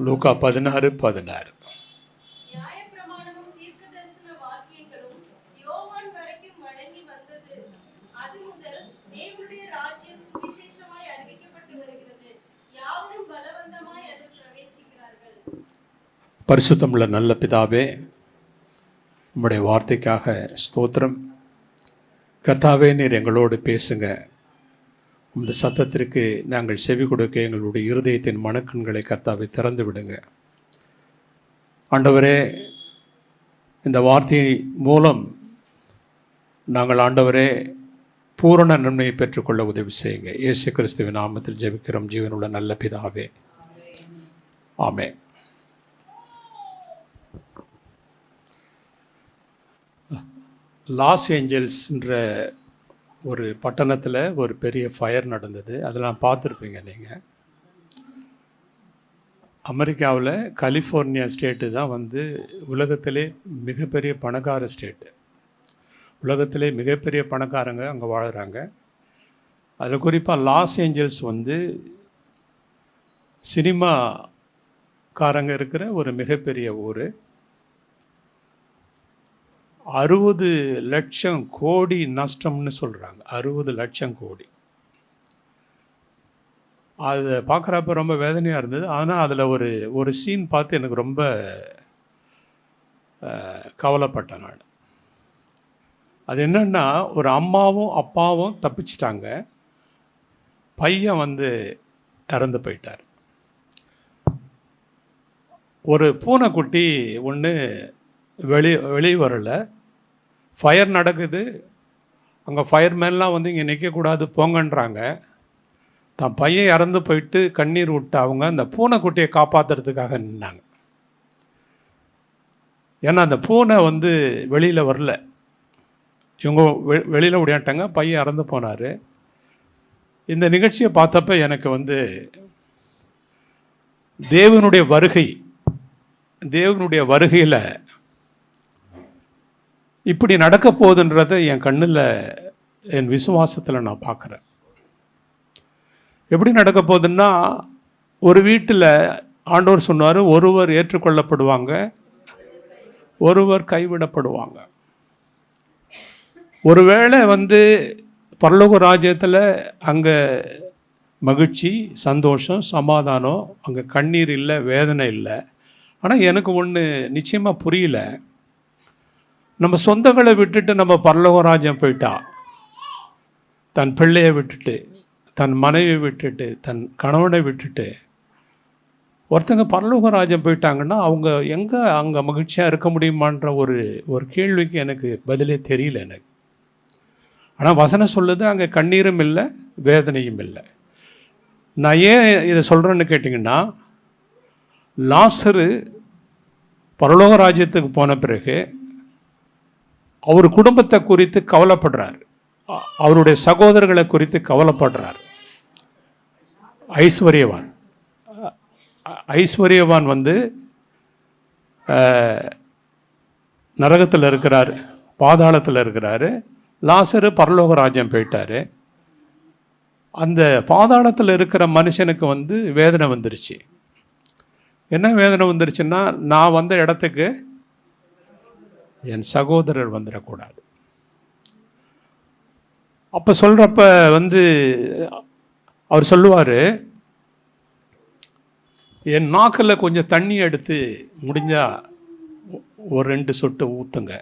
லூக்கா 16:16. நியாயப்பிரமாணமும் தீர்க்கதரிசன வாக்கியங்களும் யோவான் வரைக்கும் வழங்கி வந்தது. அது முதல் தேவனுடைய ராஜ்யம் சுவிசேஷமாய் அறிவிக்கப்பட்டு வருகிறது. யாவரும் பலவந்தமாய் அதில் பிரவேசிக்கிறார்கள். பரிசுத்தமுள்ள நல்ல பிதாவே, உம்முடைய வார்த்தைக்காக ஸ்தோத்திரம். கர்த்தாவே, நீர் எங்களோடு பேசுங்க. இந்த சத்தத்திற்கு நாங்கள் செவி கொடுக்க எங்களுடைய இருதயத்தின் மனக்கண்களை கர்த்தாவை திறந்து விடுங்க. ஆண்டவரே, இந்த வார்த்தை மூலம் நாங்கள் ஆண்டவரே பூரண நன்மையை பெற்றுக்கொள்ள உதவி செய்யுங்க. இயேசு கிறிஸ்துவின் நாமத்தில் ஜெபிக்கிறோம் ஜீவனுள்ள நல்ல பிதாவே, ஆமென். லாஸ் ஏஞ்சல்ஸ்ன்ற ஒரு பட்டணத்தில் ஒரு பெரிய ஃபயர் நடந்தது. அதெல்லாம் பார்த்துருப்பீங்க நீங்கள். அமெரிக்காவில் கலிஃபோர்னியா ஸ்டேட்டு தான் வந்து உலகத்திலே மிகப்பெரிய பணக்கார ஸ்டேட்டு. உலகத்திலே மிகப்பெரிய பணக்காரங்க அங்கே வாழ்கிறாங்க. அதில் குறிப்பாக லாஸ் ஏஞ்சல்ஸ் வந்து சினிமாக்காரங்க இருக்கிற ஒரு மிகப்பெரிய ஊர். 60 லட்சம் கோடி நஷ்டம்னு சொல்கிறாங்க. 60 லட்சம் கோடி. அதை பார்க்குறப்ப ரொம்ப வேதனையாக இருந்தது. ஆனால் அதில் ஒரு சீன் பார்த்து எனக்கு ரொம்ப கவலைப்பட்டேன் நான். அது என்னென்னா, ஒரு அம்மாவும் அப்பாவும் தப்பிச்சிட்டாங்க. பையன் வந்து இறந்து போயிட்டார். ஒரு பூனைக்குட்டி ஒன்று வெளியே வரலை. ஃபயர் நடக்குது. அங்கே ஃபயர்மேன்லாம் வந்து இங்கே நிற்கக்கூடாது போங்கன்றாங்க. தான் பையன் இறந்து போயிட்டு கண்ணீர் விட்டு அவங்க அந்த பூனைக்குட்டியை காப்பாற்றுறதுக்காக நின்னாங்க. ஏன்னா அந்த பூனை வந்து வெளியில் வரல. இவங்க வெளியில் ஓடியாட்டாங்க. பையன் இறந்து போனார். இந்த நிகழ்ச்சியை பார்த்தப்ப எனக்கு வந்து தேவனுடைய வருகையில் இப்படி நடக்க போகுதுன்றதை என் கண்ணில், என் விசுவாசத்தில் நான் பார்க்குறேன். எப்படி நடக்க போகுதுன்னா, ஒரு வீட்டில் ஆண்டவர் சொன்னார், ஒருவர் ஏற்றுக்கொள்ளப்படுவாங்க, ஒருவர் கைவிடப்படுவாங்க. ஒருவேளை வந்து பரலோக ராஜ்யத்தில் அங்கே மகிழ்ச்சி, சந்தோஷம், சமாதானம், அங்கே கண்ணீர் இல்லை, வேதனை இல்லை. ஆனால் எனக்கு ஒன்று நிச்சயமாக புரியல. நம்ம சொந்தங்களை விட்டுட்டு நம்ம பரலோக ராஜ்யம் போயிட்டா, தன் பிள்ளையை விட்டுட்டு, தன் மனைவியை விட்டுட்டு, தன் கணவனை விட்டுட்டு ஒருத்தங்க பரலோக ராஜ்யம் போயிட்டாங்கன்னா அவங்க எங்கே அங்கே மகிழ்ச்சியாக இருக்க முடியுமான்ற ஒரு கேள்விக்கு எனக்கு பதிலே தெரியல எனக்கு. ஆனால் வசனம் சொல்லுது, அங்கே கண்ணீரும் இல்லை, வேதனையும் இல்லை. நான் ஏன் இதை சொல்கிறேன்னு கேட்டிங்கன்னா, லாசரு பரலோக ராஜ்யத்துக்கு போன பிறகு அவர் குடும்பத்தை குறித்து கவலைப்படுறார். அவருடைய சகோதரர்களை குறித்து கவலைப்படுறார். ஐஸ்வர்யவான் வந்து நரகத்தில் இருக்கிறார், பாதாளத்தில் இருக்கிறாரு. லாசரு பரலோக ராஜ்யம் போயிட்டாரு. அந்த பாதாளத்தில் இருக்கிற மனுஷனுக்கு வந்து வேதனை வந்துருச்சு. என்ன வேதனை வந்துருச்சுன்னா, நான் வந்த இடத்துக்கு என் சகோதரர் வந்துடக்கூடாது. அப்போ சொல்கிறப்ப வந்து அவர் சொல்லுவார், என் நாக்கில் கொஞ்சம் தண்ணி எடுத்து முடிஞ்சால் ஒரு 2 சொட்டு ஊற்றுங்க.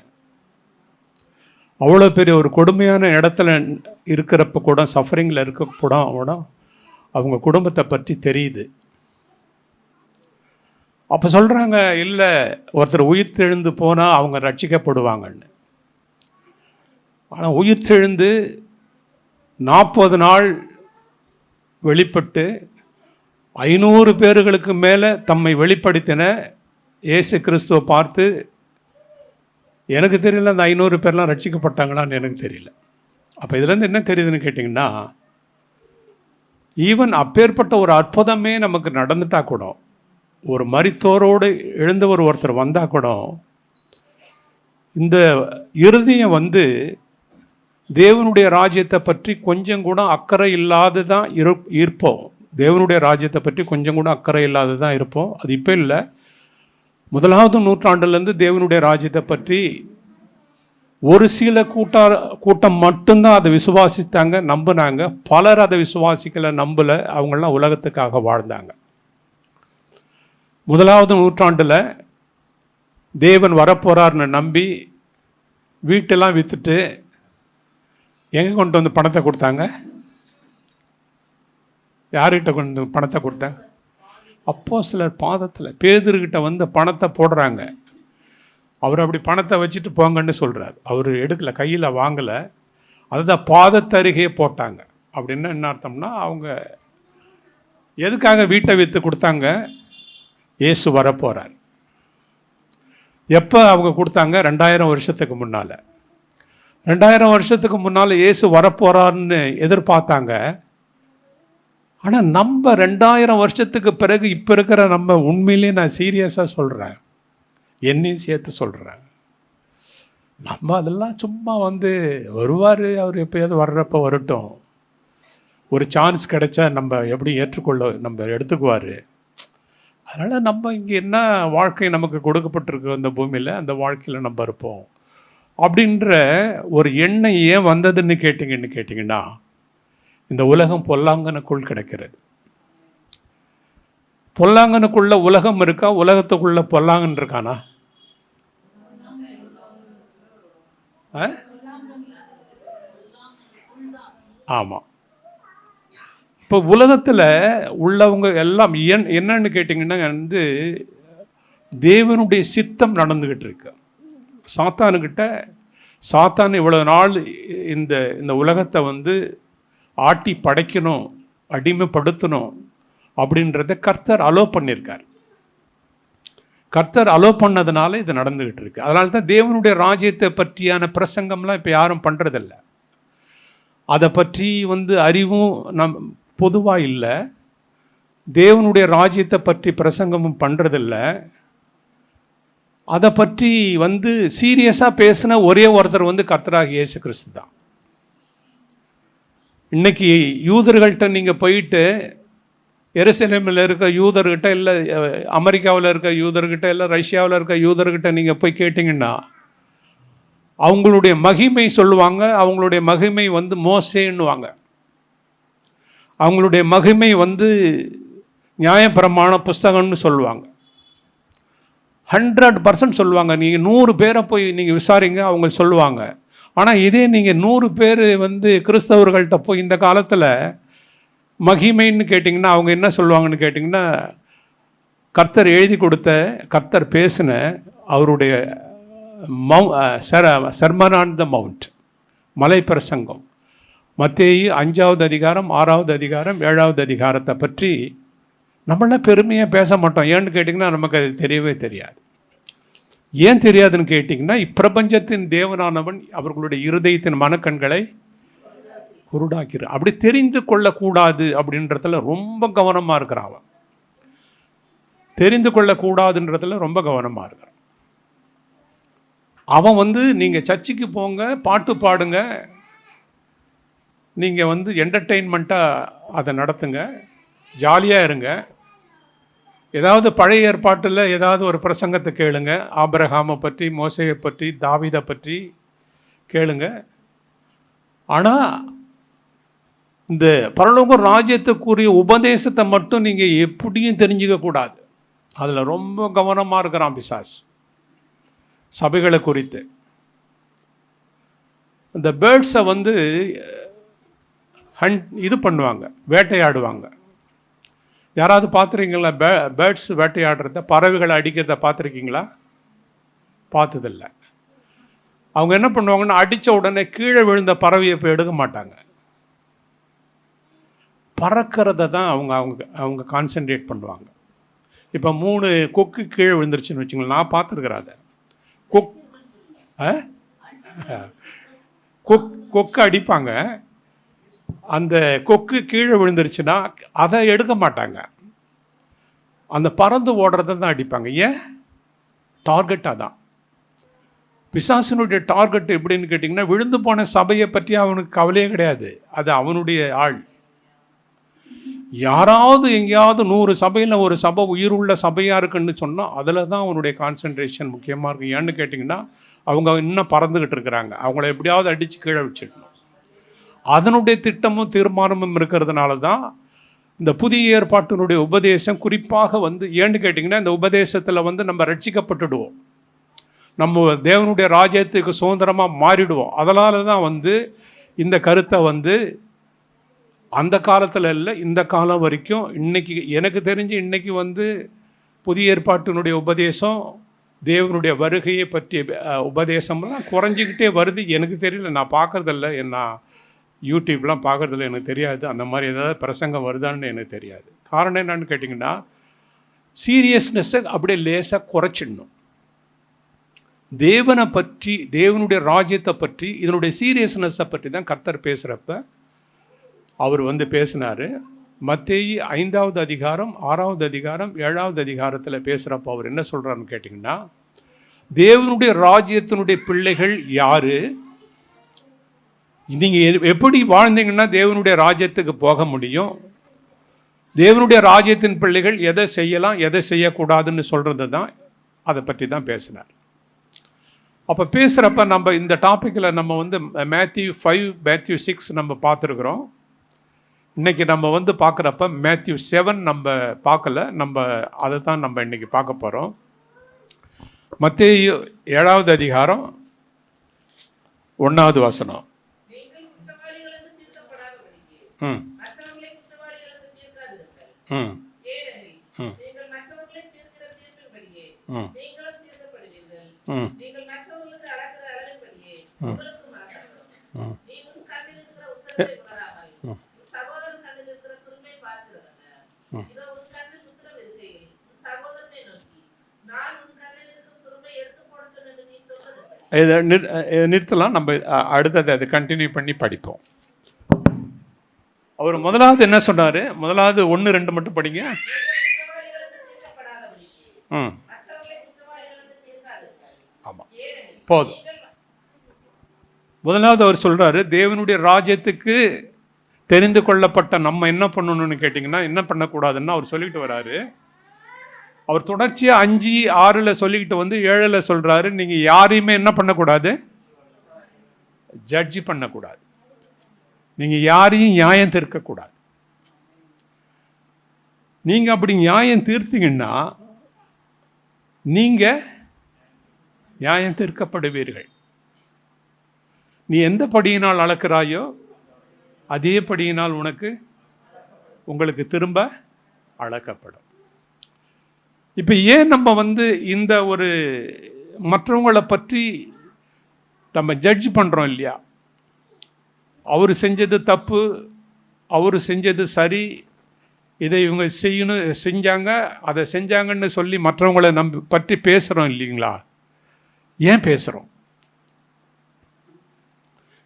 அவ்வளோ பெரிய ஒரு கொடுமையான இடத்துல இருக்கிறப்ப கூட, சஃபரிங்கில் இருக்கப்பட அவங்க குடும்பத்தை பற்றி தெரியுது. அப்போ சொல்கிறாங்க, இல்லை, ஒருத்தர் உயிர்த்தெழுந்து போனால் அவங்க ரட்சிக்கப்படுவாங்கன்னு. ஆனால் உயிர்த்தெழுந்து 40 நாள் வெளிப்பட்டு 500 பேர்களுக்கு மேலே தம்மை வெளிப்படுத்தின இயேசு கிறிஸ்துவை பார்த்து எனக்கு தெரியல அந்த 500 பேர்லாம் ரட்சிக்கப்பட்டாங்களான்னு எனக்கு தெரியல. அப்போ இதுலேருந்து என்ன தெரியுதுன்னு கேட்டிங்கன்னா, ஈவன் அப்பேற்பட்ட ஒரு அற்புதமே நமக்கு நடந்துட்டா கூட, ஒரு மரித்தோரோடு எழுந்தவர் ஒருத்தர் வந்தால் கூட, இந்த இருதயம் வந்து தேவனுடைய ராஜ்யத்தை பற்றி கொஞ்சம் கூட அக்கறை இல்லாது தான் இருப்போம். தேவனுடைய ராஜ்யத்தை பற்றி கொஞ்சம் கூட அக்கறை இல்லாத தான் இருப்போம். அது இப்போ இல்லை, 1வது நூற்றாண்டுலேருந்து தேவனுடைய ராஜ்யத்தை பற்றி ஒரு சில கூட்டம் மட்டும்தான் அதை விசுவாசித்தாங்க, நம்பினாங்க. பலர் அதை விசுவாசிக்கலை, நம்பலை. அவங்களாம் உலகத்துக்காக வாழ்ந்தாங்க. 1வது நூற்றாண்டில் தேவன் வரப்போறார்னு நம்பி வீட்டெல்லாம் விற்றுட்டு எங்கே கொண்டு வந்து பணத்தை கொடுத்தாங்க? யார்கிட்ட கொண்டு பணத்தை கொடுத்தாங்க? அப்போஸ்தலர் பாதத்தில். பேதுருக்கிட்ட வந்து பணத்தை போடுறாங்க. அவர் அப்படி பணத்தை வச்சுட்டு போங்கன்னு சொல்கிறார். அவர் எடுக்கலை, கையில் வாங்கலை, அதுதான் பாதத்தருகே போட்டாங்க. அப்படின்னா என்ன அர்த்தம்னா, அவங்க எதுக்காக வீட்டை விற்று கொடுத்தாங்க? இயேசு வரப்போகிறார். எப்போ அவங்க கொடுத்தாங்க? 2000 வருஷத்துக்கு முன்னால். 2000 வருஷத்துக்கு முன்னால் இயேசு வரப்போகிறார்னு எதிர்பார்த்தாங்க. ஆனால் நம்ம 2000 வருஷத்துக்கு பிறகு இப்போ இருக்கிற நம்ம உண்மையிலே நான் சீரியஸாக சொல்கிறேன், என்னையும் சேர்த்து சொல்கிறேன், நம்ம அதெல்லாம் சும்மா வந்து வருவார், அவர் எப்போயாவது வர்றப்போ வரட்டும், ஒரு சான்ஸ் கிடைச்சா நம்ம எப்படி நம்ம எடுத்துக்குவார். அதனால் நம்ம இங்கே என்ன வாழ்க்கை நமக்கு கொடுக்கப்பட்டிருக்கு அந்த பூமியில், அந்த வாழ்க்கையில் நம்ம இருப்போம் அப்படின்ற ஒரு எண்ணம் ஏன் வந்ததுன்னு கேட்டிங்கன்னா, இந்த உலகம் பொல்லாங்கனுக்குள் கிடக்கிறது. பொல்லாங்கனுக்குள்ள உலகம் இருக்கா? உலகத்துக்குள்ள பொல்லாங்கன் இருக்கானா? ஆமாம். இப்போ உலகத்தில் உள்ளவங்க எல்லாம் என்னன்னு கேட்டிங்கன்னா வந்து தேவனுடைய சித்தம் நடந்துக்கிட்டு இருக்கு. சாத்தான் இவ்வளோ நாள் இந்த உலகத்தை வந்து ஆட்டி படைக்கணும், அடிமைப்படுத்தணும் அப்படின்றத கர்த்தர் அலோ பண்ணியிருக்கார். கர்த்தர் அலோ பண்ணதுனால இது நடந்துக்கிட்டு இருக்கு. அதனால தான் தேவனுடைய ராஜ்யத்தை பற்றியான பிரசங்கம்லாம் இப்போ யாரும் பண்ணுறதில்ல. அதை பற்றி வந்து அறிவும் பொதுவாக இல்லை. தேவனுடைய ராஜ்யத்தை பற்றி பிரசங்கமும் பண்ணுறதில்ல. அதை பற்றி வந்து சீரியஸாக பேசின ஒரே ஒருத்தர் வந்து கர்த்தராகிய இயேசு கிறிஸ்து தான். இன்னைக்கு யூதர்கள்ட்ட நீங்கள் போயிட்டு, எருசலேமில் இருக்க யூதர்கிட்ட, இல்லை அமெரிக்காவில் இருக்க யூதர்கிட்ட, இல்லை ரஷ்யாவில் இருக்க யூதர்கிட்ட நீங்கள் போய் கேட்டிங்கன்னா அவங்களுடைய மகிமை சொல்லுவாங்க. அவங்களுடைய மகிமை வந்து மோசேன்னுவாங்க. அவங்களுடைய மகிமை வந்து நியாயப்பிரமாண புஸ்தகம்னு சொல்லுவாங்க. 100% சொல்லுவாங்க. நீங்கள் 100 பேரை போய் நீங்கள் விசாரிங்க, அவங்க சொல்லுவாங்க. ஆனால் இதே நீங்கள் 100 பேர் வந்து கிறிஸ்தவர்கள்ட்ட போய் இந்த காலத்தில் மகிமைன்னு கேட்டிங்கன்னா அவங்க என்ன சொல்லுவாங்கன்னு கேட்டிங்கன்னா, கர்த்தர் எழுதி கொடுத்த, கர்த்தர் பேசின அவருடைய சர்மன் ஆன் த மவுண்ட், மலை பிரசங்கம், மத்தேயு 5வது அதிகாரம், 6வது அதிகாரம், 7வது அதிகாரத்தை பற்றி நம்மளாம் பெருமையாக பேச மாட்டோம். ஏன்னு கேட்டிங்கன்னா நமக்கு அது தெரியவே தெரியாது. ஏன் தெரியாதுன்னு கேட்டிங்கன்னா, இப்பிரபஞ்சத்தின் தேவனானவன் அவர்களுடைய இருதயத்தின் மனக்கண்களை குருடாக்கிறான். அப்படி தெரிந்து கொள்ளக்கூடாது அப்படின்றதுல ரொம்ப கவனமாக இருக்கிறான் அவன். தெரிந்து கொள்ளக்கூடாதுன்றதுல ரொம்ப கவனமாக இருக்கிறான் அவன். வந்து நீங்கள் சர்ச்சுக்கு போங்க, பாட்டு பாடுங்க, நீங்கள் வந்து என்டர்டெயின்மெண்ட்டாக அதை நடத்துங்க, ஜாலியாக இருங்க. ஏதாவது பழைய ஏற்பாட்டில் ஏதாவது ஒரு பிரசங்கத்தை கேளுங்க, ஆபிரகாமை பற்றி, மோசேயை பற்றி, தாவீதை பற்றி கேளுங்க. ஆனால் இந்த பரலோக ராஜ்யத்துக்குரிய உபதேசத்தை மட்டும் நீங்கள் எப்படியும் தெரிஞ்சுக்க கூடாது. அதில் ரொம்ப கவனமாக இருக்கிறான் பிசாசு. சபைகளை குறித்து இந்த பேர்ட்ஸை வந்து இது பண்ணுவாங்க, வேட்டையாடுவாங்க. யாராவது பார்த்துருக்கீங்களா பேர்ட்ஸ் வேட்டையாடுறத, பறவைகளை அடிக்கிறத பார்த்துருக்கீங்களா? பார்த்ததில்லை. அவங்க என்ன பண்ணுவாங்கன்னா, அடித்த உடனே கீழே விழுந்த பறவையை போய் எடுக்க மாட்டாங்க, பறக்கிறத தான் அவங்க கான்சென்ட்ரேட் பண்ணுவாங்க. இப்போ 3 கொக்கு கீழே விழுந்துருச்சுன்னு வச்சுங்களேன், நான் பார்த்துருக்குறேன் அதை. கொக்கு அடிப்பாங்க, அந்த கொக்கு கீழே விழுந்துருச்சுன்னா அதை எடுக்க மாட்டாங்க, அந்த பறந்து ஓடுறத தான் அடிப்பாங்க. ஏன்? டார்கெட்டாக தான். பிசாசனுடைய டார்கெட் எப்படின்னு கேட்டிங்கன்னா, விழுந்து போன சபையை பற்றி அவனுக்கு கவலையே கிடையாது, அது அவனுடைய ஆள். யாராவது எங்கேயாவது 100 சபையில் ஒரு சபை உயிருள்ள சபையாக இருக்குன்னு சொன்னால் அதில் தான் அவனுடைய கான்சன்ட்ரேஷன் முக்கியமாக இருக்குது. ஏன்னு கேட்டிங்கன்னா அவங்க இன்னும் பறந்துக்கிட்டு இருக்கிறாங்க. அவங்கள எப்படியாவது அடித்து கீழே வச்சிடணும். அதனுடைய திட்டமும் தீர்மானமும் இருக்கிறதுனால தான் இந்த புதிய ஏற்பாட்டினுடைய உபதேசம் குறிப்பாக ஏன்னு கேட்டிங்கன்னா இந்த உபதேசத்தில் நம்ம ரட்சிக்கப்பட்டுடுவோம், நம்ம தேவனுடைய ராஜ்யத்துக்கு சுதந்திரமாக மாறிடுவோம். அதனால தான் இந்த கருத்தை அந்த காலத்தில் இல்லை, இந்த காலம் வரைக்கும் இன்னைக்கு எனக்கு தெரிஞ்சு இன்னைக்கு புதிய ஏற்பாட்டினுடைய உபதேசம் தேவனுடைய வருகையை பற்றிய உபதேசம்லாம் குறைஞ்சிக்கிட்டே வருது. எனக்கு தெரியல, நான் பார்க்குறதில்ல, நான் யூடியூப்லாம் பார்க்குறதில்ல, எனக்கு தெரியாது. அந்த மாதிரி ஏதாவது பிரசங்கம் வருதான்னு எனக்கு தெரியாது. காரணம் என்னன்னு கேட்டிங்கன்னா சீரியஸ்னஸை அப்படியே லேசாக குறைச்சிடணும். தேவனை பற்றி, தேவனுடைய ராஜ்யத்தை பற்றி, இதனுடைய சீரியஸ்னஸை பற்றி தான் கர்த்தர் பேசுகிறப்ப அவர் பேசினார். மத்தேயு 5வது அதிகாரம் 6வது அதிகாரம் 7வது அதிகாரத்தில் பேசுகிறப்ப அவர் என்ன சொல்கிறாருன்னு கேட்டிங்கன்னா, தேவனுடைய ராஜ்யத்தினுடைய பிள்ளைகள் யார், நீங்கள் எப்படி வாழ்ந்தீங்கன்னா தேவனுடைய ராஜ்யத்துக்கு போக முடியும், தேவனுடைய ராஜ்யத்தின் பிள்ளைகள் எதை செய்யலாம் எதை செய்யக்கூடாதுன்னு சொல்கிறது தான், அதை பற்றி தான் பேசினார். அப்போ பேசுகிறப்ப நம்ம இந்த டாப்பிக்கில் நம்ம மேத்யூ 5 மேத்யூ 6 நம்ம பார்த்துருக்குறோம். இன்றைக்கி நம்ம பார்க்குறப்ப மேத்யூ 7 நம்ம பார்க்கல, நம்ம அதை தான் நம்ம இன்றைக்கி பார்க்க போகிறோம். மத்தேயு 7வது அதிகாரம் 1வது வசனம். ம் ம் ம் ம் ம் இதை நிறுத்தலாம், நம்ம அடுத்தது அதை கண்டினியூ பண்ணி படிப்போம். அவர் முதலாவது என்ன சொன்னார், முதலாவது 1, 2 மட்டும் படிங்க. ம் ஆமாம் போதும். முதலாவது அவர் சொல்கிறாரு, தேவனுடைய ராஜ்யத்துக்கு தெரிந்து கொள்ளப்பட்ட நம்ம என்ன பண்ணணும்னு கேட்டிங்கன்னா என்ன பண்ணக்கூடாதுன்னு அவர் சொல்லிட்டு வராரு. அவர் தொடர்ச்சியாக 5, 6 சொல்லிக்கிட்டு 7 சொல்கிறாரு, நீங்கள் யாரையுமே என்ன பண்ணக்கூடாது, ஜட்ஜி பண்ணக்கூடாது, நீங்கள் யாரையும் நியாயம் தீர்க்கக்கூடாது. நீங்கள் அப்படி நியாயம் தீர்த்தீங்கன்னா நீங்கள் நியாயம் தீர்க்கப்படுவீர்கள். நீ எந்த படியினால் அளக்கிறாயோ அதே படியினால் உங்களுக்கு திரும்ப அளக்கப்படும். இப்போ ஏன் நம்ம இந்த ஒரு மற்றவங்களை பற்றி நம்ம ஜட்ஜ் பண்ணுறோம் இல்லையா, அவர் செஞ்சது தப்பு, அவர் செஞ்சது சரி, இதை இவங்க செஞ்சாங்க, அதை செஞ்சாங்கன்னு சொல்லி மற்றவங்களை நம்ம பற்றி பேசுகிறோம் இல்லைங்களா? ஏன் பேசுகிறோம்?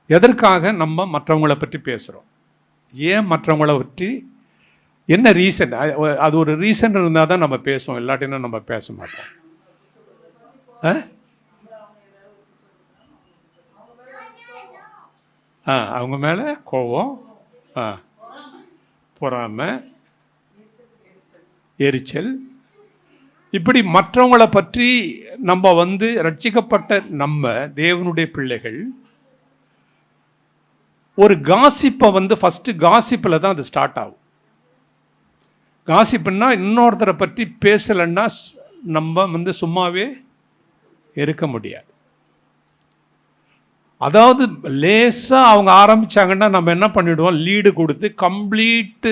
எதற்காக நம்ம மற்றவங்களை பற்றி பேசுகிறோம்? ஏன் மற்றவங்களை பற்றி என்ன ரீசன்? அது ஒரு ரீசன் இருந்தால் தான் நம்ம பேசுவோம், இல்லாட்டினா நம்ம பேச மாட்டோம். அவங்க மேலே கோபம், பொறாமை, எரிச்சல், இப்படி மற்றவங்களை பற்றி நம்ம ரட்சிக்கப்பட்ட நம்ம தேவனுடைய பிள்ளைகள் ஒரு காசிப்பை ஃபஸ்ட்டு காசிப்பில் தான் அது ஸ்டார்ட் ஆகும். காசிப்புன்னா இன்னொருத்தரை பற்றி பேசலைன்னா நம்ம சும்மாவே இருக்க முடியாது. அதாவது லேசாக அவங்க ஆரம்பித்தாங்கன்னா நம்ம என்ன பண்ணிவிடுவோம், லீடு கொடுத்து கம்ப்ளீட்டு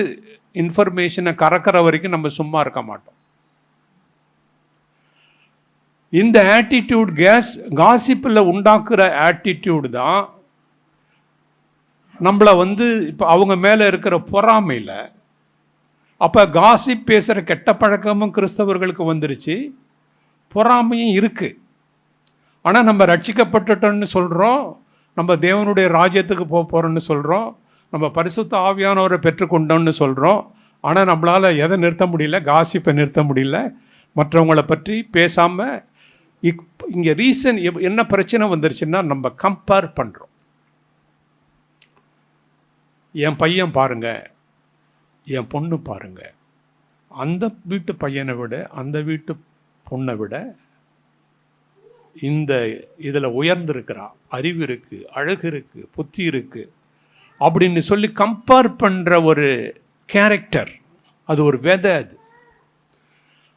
இன்ஃபர்மேஷனை கறக்கிற வரைக்கும் நம்ம சும்மா இருக்க மாட்டோம். இந்த ஆட்டிடியூட் காசிப்பில் உண்டாக்குற ஆட்டிடியூடு தான் நம்மளை இப்போ அவங்க மேலே இருக்கிற பொறாமையில், அப்போ காசிப் பேசுகிற கெட்ட பழக்கமும் கிறிஸ்தவர்களுக்கு வந்துருச்சு, பொறாமையும் இருக்குது. ஆனால் நம்ம ரட்சிக்கப்பட்டுட்டோன்னு சொல்கிறோம், நம்ம தேவனுடைய ராஜ்யத்துக்கு போகிறோன்னு சொல்கிறோம், நம்ம பரிசுத்த ஆவியானவரை பெற்றுக்கொண்டோன்னு சொல்கிறோம். ஆனால் நம்மளால் எதை நிறுத்த முடியல, காசிப்பை நிறுத்த முடியல, மற்றவங்களை பற்றி பேசாமல். இங்கே ரீசன் என்ன பிரச்சனை வந்துருச்சுன்னா, நம்ம கம்பேர் பண்ணுறோம். என் பையன் பாருங்க, என் பொண்ணு பாருங்க, அந்த வீட்டு பையனை விட அந்த வீட்டு பொண்ணை விட இந்த இதில் உயர்ந்திருக்கிறா, அறிவு இருக்குது, அழகு இருக்குது, புத்தி இருக்குது அப்படின்னு சொல்லி கம்பேர் பண்ணுற ஒரு கேரக்டர், அது ஒரு விதை. அது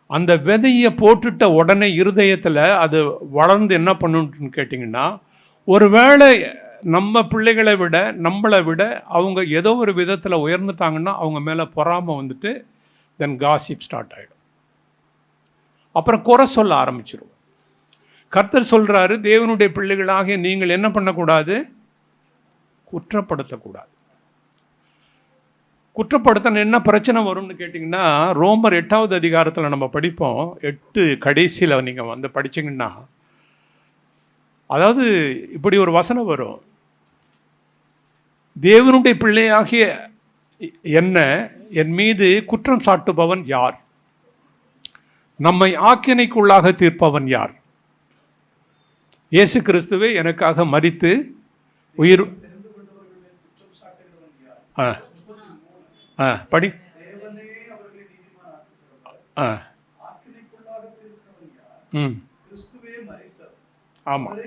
அந்த விதையை போட்டுட்ட உடனே இருதயத்தில் அது வளர்ந்து என்ன பண்ணுன்னு கேட்டிங்கன்னா, ஒருவேளை நம்ம பிள்ளைகளை விட நம்மளை விட அவங்க ஏதோ ஒரு விதத்தில் உயர்ந்துட்டாங்கன்னா அவங்க மேலே பொறாமை வந்துட்டு தென் காசிப் ஸ்டார்ட் ஆகிடும். அப்புறம் குறை சொல்ல ஆரம்பிச்சிடும். கர்த்தர் சொல்கிறாரு, தேவனுடைய பிள்ளைகளாகிய நீங்கள் என்ன பண்ணக்கூடாது? குற்றப்படுத்தக்கூடாது. குற்றப்படுத்தின என்ன பிரச்சனை வரும்னு கேட்டிங்கன்னா, ரோமர் 8வது அதிகாரத்தில் நம்ம படிப்போம். 8 கடைசியில் நீங்கள் வந்து படிச்சிங்கன்னா, அதாவது இப்படி ஒரு வசனம் வரும், தேவனுடைய பிள்ளையாகிய என்ன என் மீது குற்றம் சாட்டுபவன் யார்? நம்மை ஆக்கினைக்குள்ளாக தீர்ப்பவன் யார்? இயேசு கிறிஸ்துவே எனக்காக மரித்து உயிர் படி ஆமாம்.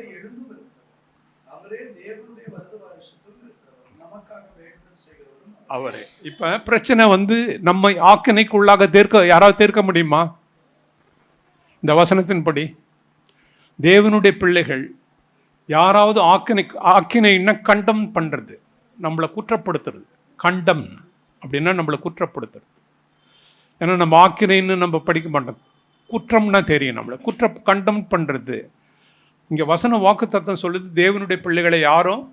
அவரே. இப்ப பிரச்சனை வந்து நம்மை ஆக்கினைக்குள்ளாக யாராவது தீர்க்க முடியுமா? இந்த வசனத்தின்படி தேவனுடைய பிள்ளைகள் யாராவது ஆக்கினைன்னா கண்டம் பண்றது, நம்மளை குற்றப்படுத்துறது. கண்டம் அப்படின்னா நம்மளை குற்றப்படுத்துறது. ஏன்னா நம்ம ஆக்கினைன்னு நம்ம படிக்க மாட்டோம், குற்றம்னா தெரியும் நம்மளை கண்டம் பண்றது. இங்க வசன வாக்குத்தத்தம் சொல்லுது, தேவனுடைய பிள்ளைகளை யாரும்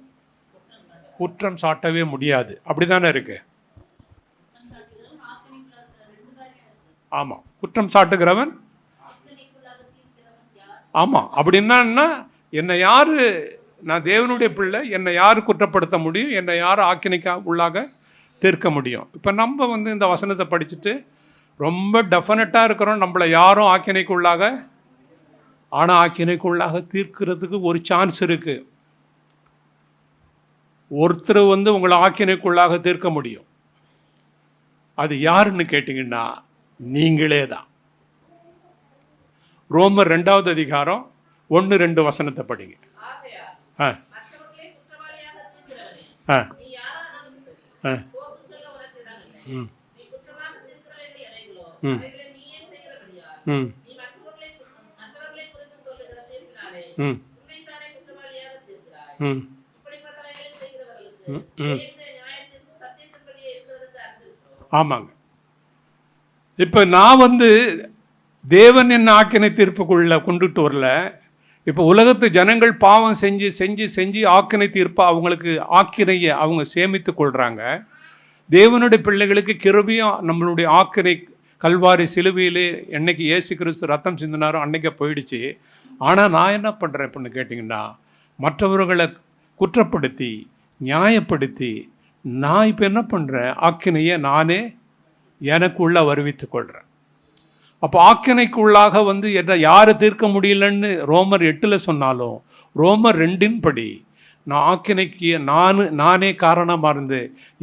குற்றம் சாட்டவே முடியாது. அப்படிதானே இருக்கு? ஆமா, குற்றம் சாட்டுகிறவன். ஆமா, அப்படின்னா என்னை யாரு, நான் தேவனுடைய பிள்ளை, என்னை யாரு குற்றப்படுத்த முடியும்? என்னை யாரு ஆக்கினைக்கு உள்ளாக தீர்க்க முடியும்? இப்போ நம்ம வந்து இந்த வசனத்தை படிச்சுட்டு ரொம்ப டெஃபினட்டாக இருக்கிறோம், நம்மளை யாரும் ஆக்கினைக்குள்ளாக, ஆனால் ஆக்கினைக்குள்ளாக தீர்க்கிறதுக்கு ஒரு சான்ஸ் இருக்கு. ஒருத்தர் வந்து உங்களை ஆக்கினைக்குள்ளாக தீர்க்க முடியும். அது யாருன்னு கேட்டிங்கன்னா நீங்களே தான். ரோமர் 2வது அதிகாரம் 1-2 வசனத்தை படிங்க. ஆமாங்க. இப்ப நான் வந்து தேவன் என்ன ஆக்கினை தீர்ப்புக்குள்ள கொண்டுட்டு வரல. இப்போ உலகத்து ஜனங்கள் பாவம் செஞ்சு செஞ்சு செஞ்சு ஆக்கினை தீர்ப்பா அவங்களுக்கு ஆக்கினையை அவங்க சேமித்து கொள்றாங்க. தேவனுடைய பிள்ளைகளுக்கு கிருபையும் நம்மளுடைய ஆக்கினை கல்வாரி சிலுவையிலே என்னைக்கு இயேசு கிறிஸ்து ரத்தம் சிந்தினாரோ அன்னைக்கு போயிடுச்சு. ஆனால் நான் என்ன பண்ணுறேன் அப்படின்னு கேட்டிங்கன்னா, மற்றவர்களை குற்றப்படுத்தி நியாயப்படுத்தி நான் இப்போ என்ன பண்ணுறேன், ஆக்கினையை நானே எனக்குள்ள வருவித்து கொள்கிறேன். அப்போ ஆக்கினைக்குள்ளாக வந்து என்ன யாரை தீர்க்க முடியலன்னு ரோமர் 8 சொன்னாலும் ரோமர் 2 படி நான் ஆக்கினைக்கு நானே காரணமாக இருந்து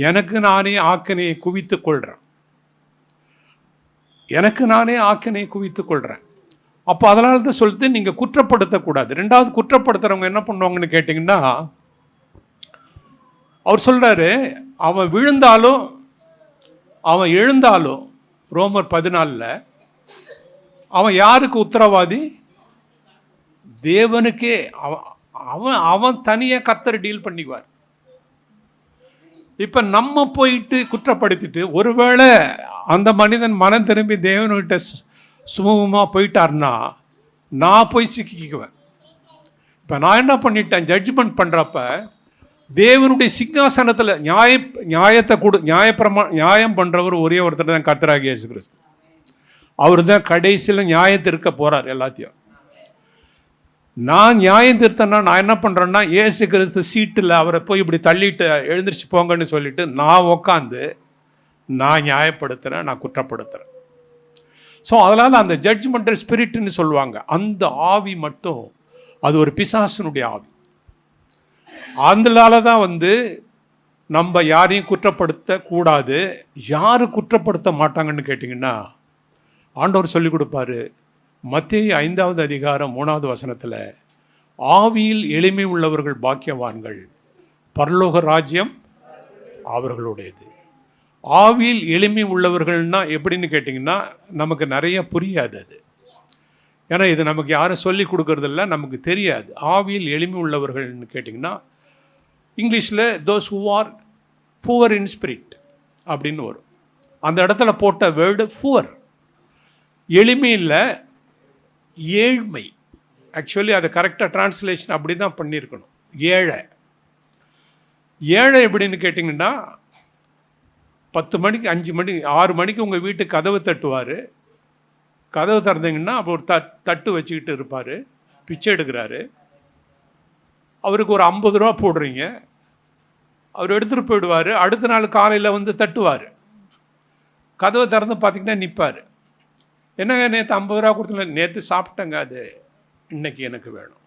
எனக்கு நானே ஆக்கினையை குவித்து கொள்கிறேன். எனக்கு நானே ஆக்கினையை குவித்து கொள்கிறேன். அப்போ அதனால தான் சொல்லிட்டு நீங்கள் குற்றப்படுத்தக்கூடாது. 2வது குற்றப்படுத்துகிறவங்க என்ன பண்ணுவாங்கன்னு கேட்டிங்கன்னா, அவர் சொல்கிறாரு, அவன் விழுந்தாலும் அவன் எழுந்தாலும் ரோமர் 14 அவன் யாருக்கு உத்தரவாதி? தேவனுக்கே. அவன் அவன் தனியாக கர்த்தர் டீல் பண்ணிக்குவார். இப்போ நம்ம போயிட்டு குற்றப்படுத்திட்டு ஒருவேளை அந்த மனிதன் மனம் திரும்பி தேவன்கிட்ட சுமூகமாக போயிட்டார்னா நான் போய் சிக்கிக்குவேன். இப்போ நான் என்ன பண்ணிட்டேன், ஜட்ஜ்மெண்ட் பண்ணுறப்ப தேவனுடைய சிங்காசனத்தில் நியாயம் பண்ணுறவர் ஒரே ஒருத்தர் தான், கர்த்தராகிய இயேசு கிறிஸ்து. அவர் தான் கடைசியில் நியாயம் தீர்க்க போகிறார் எல்லாத்தையும். நான் நியாயம் தீர்த்தேன்னா நான் என்ன பண்ணுறேன்னா, இயேசு கிறிஸ்து சீட்டில் அவரை போய் இப்படி தள்ளிட்டு எழுந்திரிச்சு போங்கன்னு சொல்லிட்டு நான் உக்காந்து நான் நியாயப்படுத்துகிறேன், நான் குற்றப்படுத்துகிறேன். ஸோ அதனால் அந்த ஜட்ஜ்மெண்டல் ஸ்பிரிட்னு சொல்லுவாங்க, அந்த ஆவி மட்டும் அது ஒரு பிசாசனுடைய ஆவி. அதனால தான் வந்து நம்ம யாரையும் குற்றப்படுத்த கூடாது. யார் குற்றப்படுத்த மாட்டாங்கன்னு கேட்டிங்கன்னா, ஆண்டவர் சொல்லிக் கொடுப்பாரு. மத்தேயு 5வது அதிகாரம் 3வது வசனத்தில், ஆவியில் எளிமை உள்ளவர்கள் பாக்கியவான்கள், பரலோக ராஜ்யம் அவர்களுடையது. ஆவியில் எளிமை உள்ளவர்கள்னா எப்படின்னு கேட்டிங்கன்னா, நமக்கு நிறைய புரியாது அது. ஏன்னா இது நமக்கு யாரும் சொல்லி கொடுக்கறதில்ல, நமக்கு தெரியாது. ஆவியில் எளிமை உள்ளவர்கள்னு கேட்டிங்கன்னா, இங்கிலீஷில் those who are poor in spirit அப்படின்னு வரும். அந்த இடத்துல போட்ட வேர்டு புவர். எளிமை இல்லை, ஏழ்மை. ஆக்சுவலி அதை கரெக்டாக டிரான்ஸ்லேஷன் அப்படி தான் பண்ணியிருக்கணும். ஏழை. ஏழை எப்படின்னு கேட்டிங்கன்னா, 10 மணிக்கு 5 மணி 6 மணிக்கு உங்கள் வீட்டுக்கு கதவு தட்டுவார். கதவு திறந்தீங்கன்னா அப்போ ஒரு தட்டு வச்சுக்கிட்டு இருப்பார், பிச்சை எடுக்கிறாரு. அவருக்கு ஒரு 50 ரூபா போடுறீங்க, அவர் எடுத்துகிட்டு போயிடுவார். அடுத்த நாள் காலையில் வந்து தட்டுவார். கதவை திறந்து பார்த்தீங்கன்னா நிற்பார். என்னங்க நேற்று 50 ரூபா கொடுத்தல? நேற்று சாப்பிட்டேங்க, அது இன்னைக்கு எனக்கு வேணும்.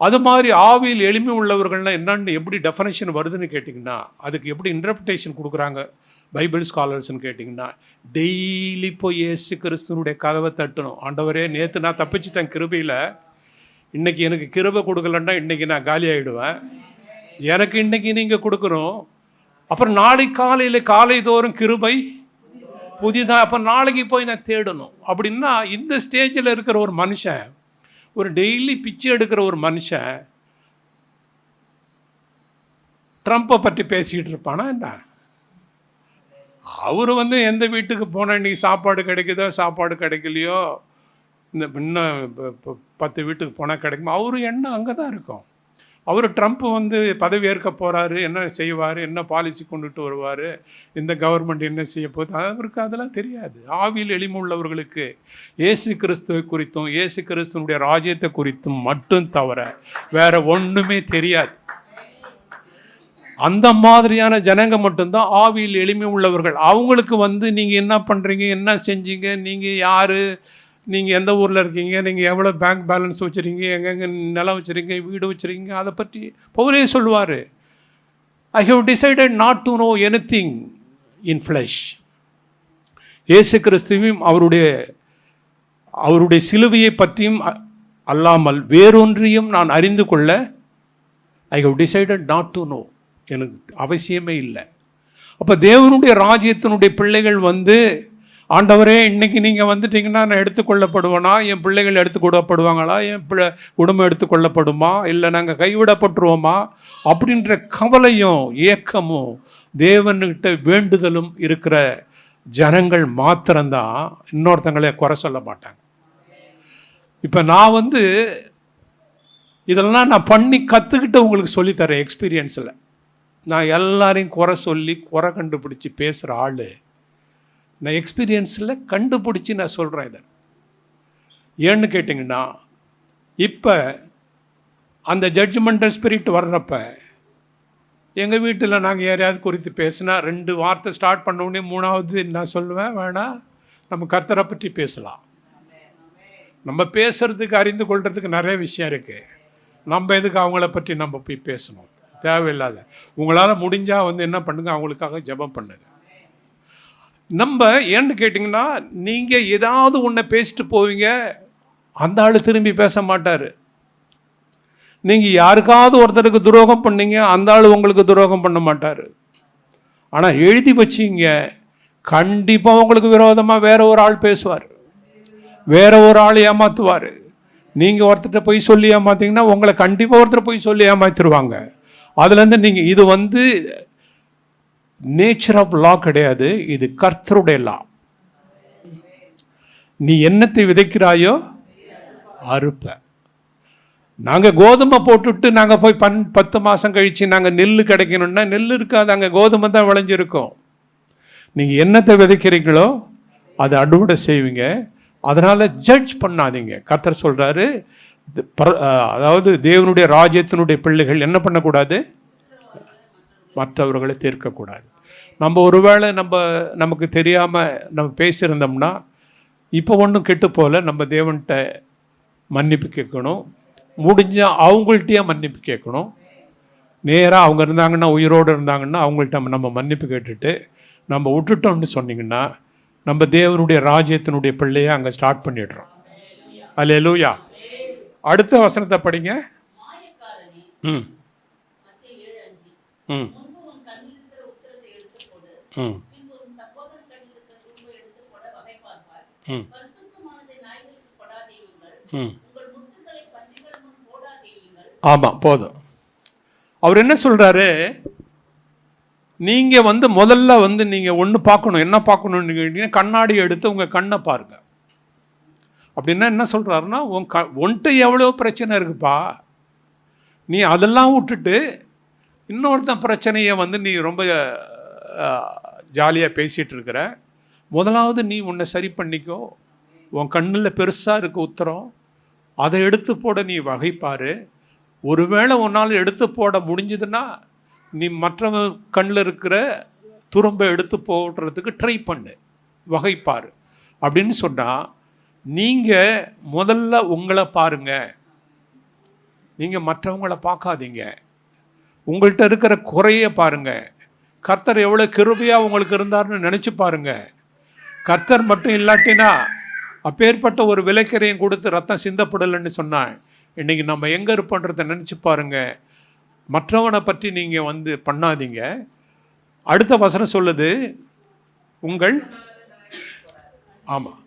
அது மாதிரி ஆவியில் எளிமை உள்ளவர்கள்னா என்னன்னு எப்படி டெஃபனேஷன் வருதுன்னு கேட்டிங்கன்னா, அதுக்கு எப்படி இன்டர்பிரிட்டேஷன் கொடுக்குறாங்க பைபிள் ஸ்காலர்ஸ்ன்னு கேட்டிங்கன்னா, டெய்லி போய் இயேசு கிறிஸ்துவனுடைய கதவை தட்டணும். ஆண்டவரே, நேற்று நான் தப்பிச்சிட்டேன் கிருபையில், இன்றைக்கி எனக்கு கிருபை கொடுக்கலன்னா இன்றைக்கி நான் காலி ஆகிடுவேன். எனக்கு இன்றைக்கி நீங்கள் கொடுக்கணும். அப்புறம் நாளைக்கு காலையில் காலை தோறும் கிருபை புதிதாக, அப்போ நாளைக்கு போய் நான் தேடணும். அப்படின்னா இந்த ஸ்டேஜில் இருக்கிற ஒரு மனுஷன், ஒரு டெய்லி பிச்சை எடுக்கிற ஒரு மனுஷன் ட்ரம்ப்பை பற்றி பேசிக்கிட்டு இருப்பானா என்ன? அவர் வந்து எந்த வீட்டுக்கு போனால் இன்றைக்கி சாப்பாடு கிடைக்குதோ சாப்பாடு கிடைக்கலையோ, இந்த இன்னும் 10 வீட்டுக்கு போனால் கிடைக்குமா, அவரு எண்ணம் அங்கே தான் இருக்கும். அவர் ட்ரம்ப் வந்து பதவி ஏற்க போகிறாரு, என்ன செய்வார், என்ன பாலிசி கொண்டுட்டு வருவார், இந்த கவர்மெண்ட் என்ன செய்ய போகுது, அவருக்கு அதெல்லாம் தெரியாது. ஆவியில் எளிமை உள்ளவர்களுக்கு இயேசு கிறிஸ்துவை குறித்தும் இயேசு கிறிஸ்துவனுடைய ராஜ்யத்தை குறித்தும் மட்டும் தவிர வேற ஒன்றுமே தெரியாது. அந்த மாதிரியான ஜனங்க மட்டும்தான் ஆவியில் எளிமை உள்ளவர்கள். அவங்களுக்கு வந்து நீங்கள் என்ன பண்ணுறீங்க, என்ன செஞ்சீங்க, நீங்கள் யார், நீங்கள் எந்த ஊரில் இருக்கீங்க, நீங்கள் எவ்வளோ பேங்க் பேலன்ஸ் வச்சுருக்கீங்க, எங்கெங்கே நிலம் வச்சுருக்கீங்க, வீடு வச்சுருக்கீங்க, அதை பற்றி பவுலே சொல்லுவார். I have decided not to know anything in flesh. இயேசு கிறிஸ்துவையும் அவருடைய சிலுவையை பற்றியும் அல்லாமல் வேறொன்றையும் நான் அறிந்து கொள்ள I have decided not to know, எனக்கு அவசியமே இல்லை. அப்போ தேவனுடைய ராஜ்யத்தினுடைய பிள்ளைகள் வந்து, ஆண்டவரே இன்னைக்கு நீங்கள் வந்துட்டீங்கன்னா நான் எடுத்துக்கொள்ளப்படுவேனா, என் பிள்ளைகள் எடுத்துக்கொள்ளப்படுவாங்களா, என் குடும்பம் எடுத்துக்கொள்ளப்படுமா, இல்லை நாங்கள் கைவிடப்பட்டுருவோமா அப்படின்ற கவலையும் ஏக்கமும் தேவன்கிட்ட வேண்டுதலும் இருக்கிற ஜனங்கள் மாத்திரம்தான் இன்னொருத்தங்களே குறை சொல்ல மாட்டாங்க. இப்போ நான் வந்து இதெல்லாம் நான் பண்ணி கற்றுக்கிட்டு உங்களுக்கு சொல்லித்தரேன். எக்ஸ்பீரியன்ஸில் நான் எல்லாரையும் குறை சொல்லி குறை கண்டுபிடிச்சி பேசுகிற ஆள். நான் எக்ஸ்பீரியன்ஸில் கண்டுபிடிச்சி நான் சொல்கிறேன் இதை. ஏன்னு கேட்டிங்கன்னா, இப்போ அந்த ஜட்ஜ்மெண்டல் ஸ்பிரிட் வர்றப்ப எங்கள் வீட்டில் நாங்கள் யாரையாவது குறித்து பேசினா 2 வார்த்தை ஸ்டார்ட் பண்ண உடனே 3வது நான் சொல்லுவேன், வேணாம் நம்ம கர்த்தரை பற்றி பேசலாம். நம்ம பேசுகிறதுக்கு அறிந்து கொள்கிறதுக்கு நிறைய விஷயம் இருக்குது. நம்ம எதுக்கு அவங்கள பற்றி நம்ம போய் பேசணும், தேவையில்லாத. உங்களால் முடிஞ்சால் வந்து என்ன பண்ணுங்க, அவங்களுக்காக ஜெபம் பண்ணுங்க. நம்ம ஏன்னு கேட்டிங்கன்னா, நீங்கள் ஏதாவது ஒன்றை பேசிட்டு போவீங்க, அந்த ஆள் திரும்பி பேச மாட்டார். நீங்கள் யாருக்காவது ஒருத்தருக்கு துரோகம் பண்ணீங்க, அந்த ஆள் உங்களுக்கு துரோகம் பண்ண மாட்டார். ஆனால் எழுதி வச்சிங்க, கண்டிப்பாக உங்களுக்கு விரோதமாக வேற ஒரு ஆள் பேசுவார், வேற ஒரு ஆள் ஏமாற்றுவார். நீங்கள் ஒருத்தர்கிட்ட போய் சொல்லி ஏமாற்றிங்கன்னா உங்களை கண்டிப்பாக ஒருத்தர் போய் சொல்லி ஏமாற்றிடுவாங்க. அதுலேருந்து நீங்கள், இது வந்து நேச்சர் ஆஃப் லா கிடையாது, இது கர்த்தருடைய லா. நீ என்னத்தை விதைக்கிறாயோ அறுப்ப. நாங்கள் கோதுமை போட்டுட்டு நாங்கள் போய் 10 மாதம் கழித்து நாங்கள் நெல் கிடைக்கணும்னா நெல் இருக்காது, அங்கே கோதுமை தான் விளைஞ்சிருக்கும். நீங்கள் என்னத்தை விதைக்கிறீங்களோ அதை அறுவடை செய்வீங்க. அதனால் ஜட்ஜ் பண்ணாதீங்க. கர்த்தர் சொல்கிறாரு, அதாவது தேவனுடைய ராஜ்யத்தினுடைய பிள்ளைகள் என்ன பண்ணக்கூடாது, மற்றவர்களை தீர்க்கக்கூடாது. நம்ம ஒருவேளை நமக்கு தெரியாமல் நம்ம பேசியிருந்தோம்னா இப்போ ஒன்றும் கெட்டு போல, நம்ம தேவன்கிட்ட மன்னிப்பு கேட்கணும். முடிஞ்சால் அவங்கள்ட்டையே மன்னிப்பு கேட்கணும். நேராக அவங்க இருந்தாங்கன்னா, உயிரோடு இருந்தாங்கன்னா அவங்கள்ட்ட நம்ம மன்னிப்பு கேட்டுட்டு நம்ம விட்டுட்டோம்னு சொன்னீங்கன்னா நம்ம தேவனுடைய ராஜ்யத்தினுடைய பிள்ளையை அங்கே ஸ்டார்ட் பண்ணிடுறோம். அல்லேலூயா. அடுத்த வசனத்தை படிங்க. மாயக்காரனே, ம் மத்தேயு 7:5. ம் முன்பு உன் கண்ணில் இருக்கிற உத்திரத்தை எடுத்துப் போடு, ம் பின்பு உன் சகோதரன் கண்ணில் இருக்கிற துரும்பை எடுத்துப் போட வகை பார்ப்பார். ம் பரிசுத்தமானதை நாய்களுக்கு கொடாதேயுங்கள், ம் உங்கள் முத்துக்களை பன்றிகள் முன் போடாதேயுங்கள். ஆமாம், போதும். அவர் என்ன சொல்கிறாரு, நீங்கள் வந்து முதல்ல வந்து நீங்கள் ஒன்று பார்க்கணும். என்ன பார்க்கணுன்னு கேட்டீங்கன்னா, கண்ணாடி எடுத்து உங்கள் கண்ணை பாருங்கள். அப்படின்னா என்ன சொல்கிறாருன்னா, உன்கிட்ட எவ்வளோ பிரச்சனை இருக்குப்பா, நீ அதெல்லாம் விட்டுட்டு இன்னொருத்தன் பிரச்சனையை வந்து நீ ரொம்ப ஜாலியாக பேசிகிட்டு இருக்கிற. முதலாவது நீ உன்னை சரி பண்ணிக்கோ. உன் கண்ணில் பெருசாக இருக்க உத்தரம், அதை எடுத்து போட நீ வகைப்பார். ஒருவேளை உன்னால் எடுத்து போட முடிஞ்சதுன்னா நீ மற்றவங்க கண்ணில் இருக்கிற துரும்பை எடுத்து போடுறதுக்கு ட்ரை பண்ணு, வகைப்பார் அப்படின்னு சொன்னால், நீங்கள் முதல்ல உங்களை பாருங்க, நீங்கள் மற்றவங்களை பார்க்காதீங்க. உங்கள்கிட்ட இருக்கிற குறைய பாருங்க. கர்த்தர் எவ்வளோ கிருபையாக உங்களுக்கு இருந்தார்னு நினச்சி பாருங்க. கர்த்தர் மட்டும் இல்லாட்டினா அப்பேற்பட்ட ஒரு விலைக்கரையும் கொடுத்து ரத்தம் சிந்தப்படலைன்னு சொன்னான். இன்றைக்கி நம்ம எங்கே இருப்போன்றதை நினச்சி பாருங்க. மற்றவனை பற்றி நீங்கள் வந்து பண்ணாதீங்க. அடுத்த வசனம் சொல்லுது, உங்கள் ஆமாம்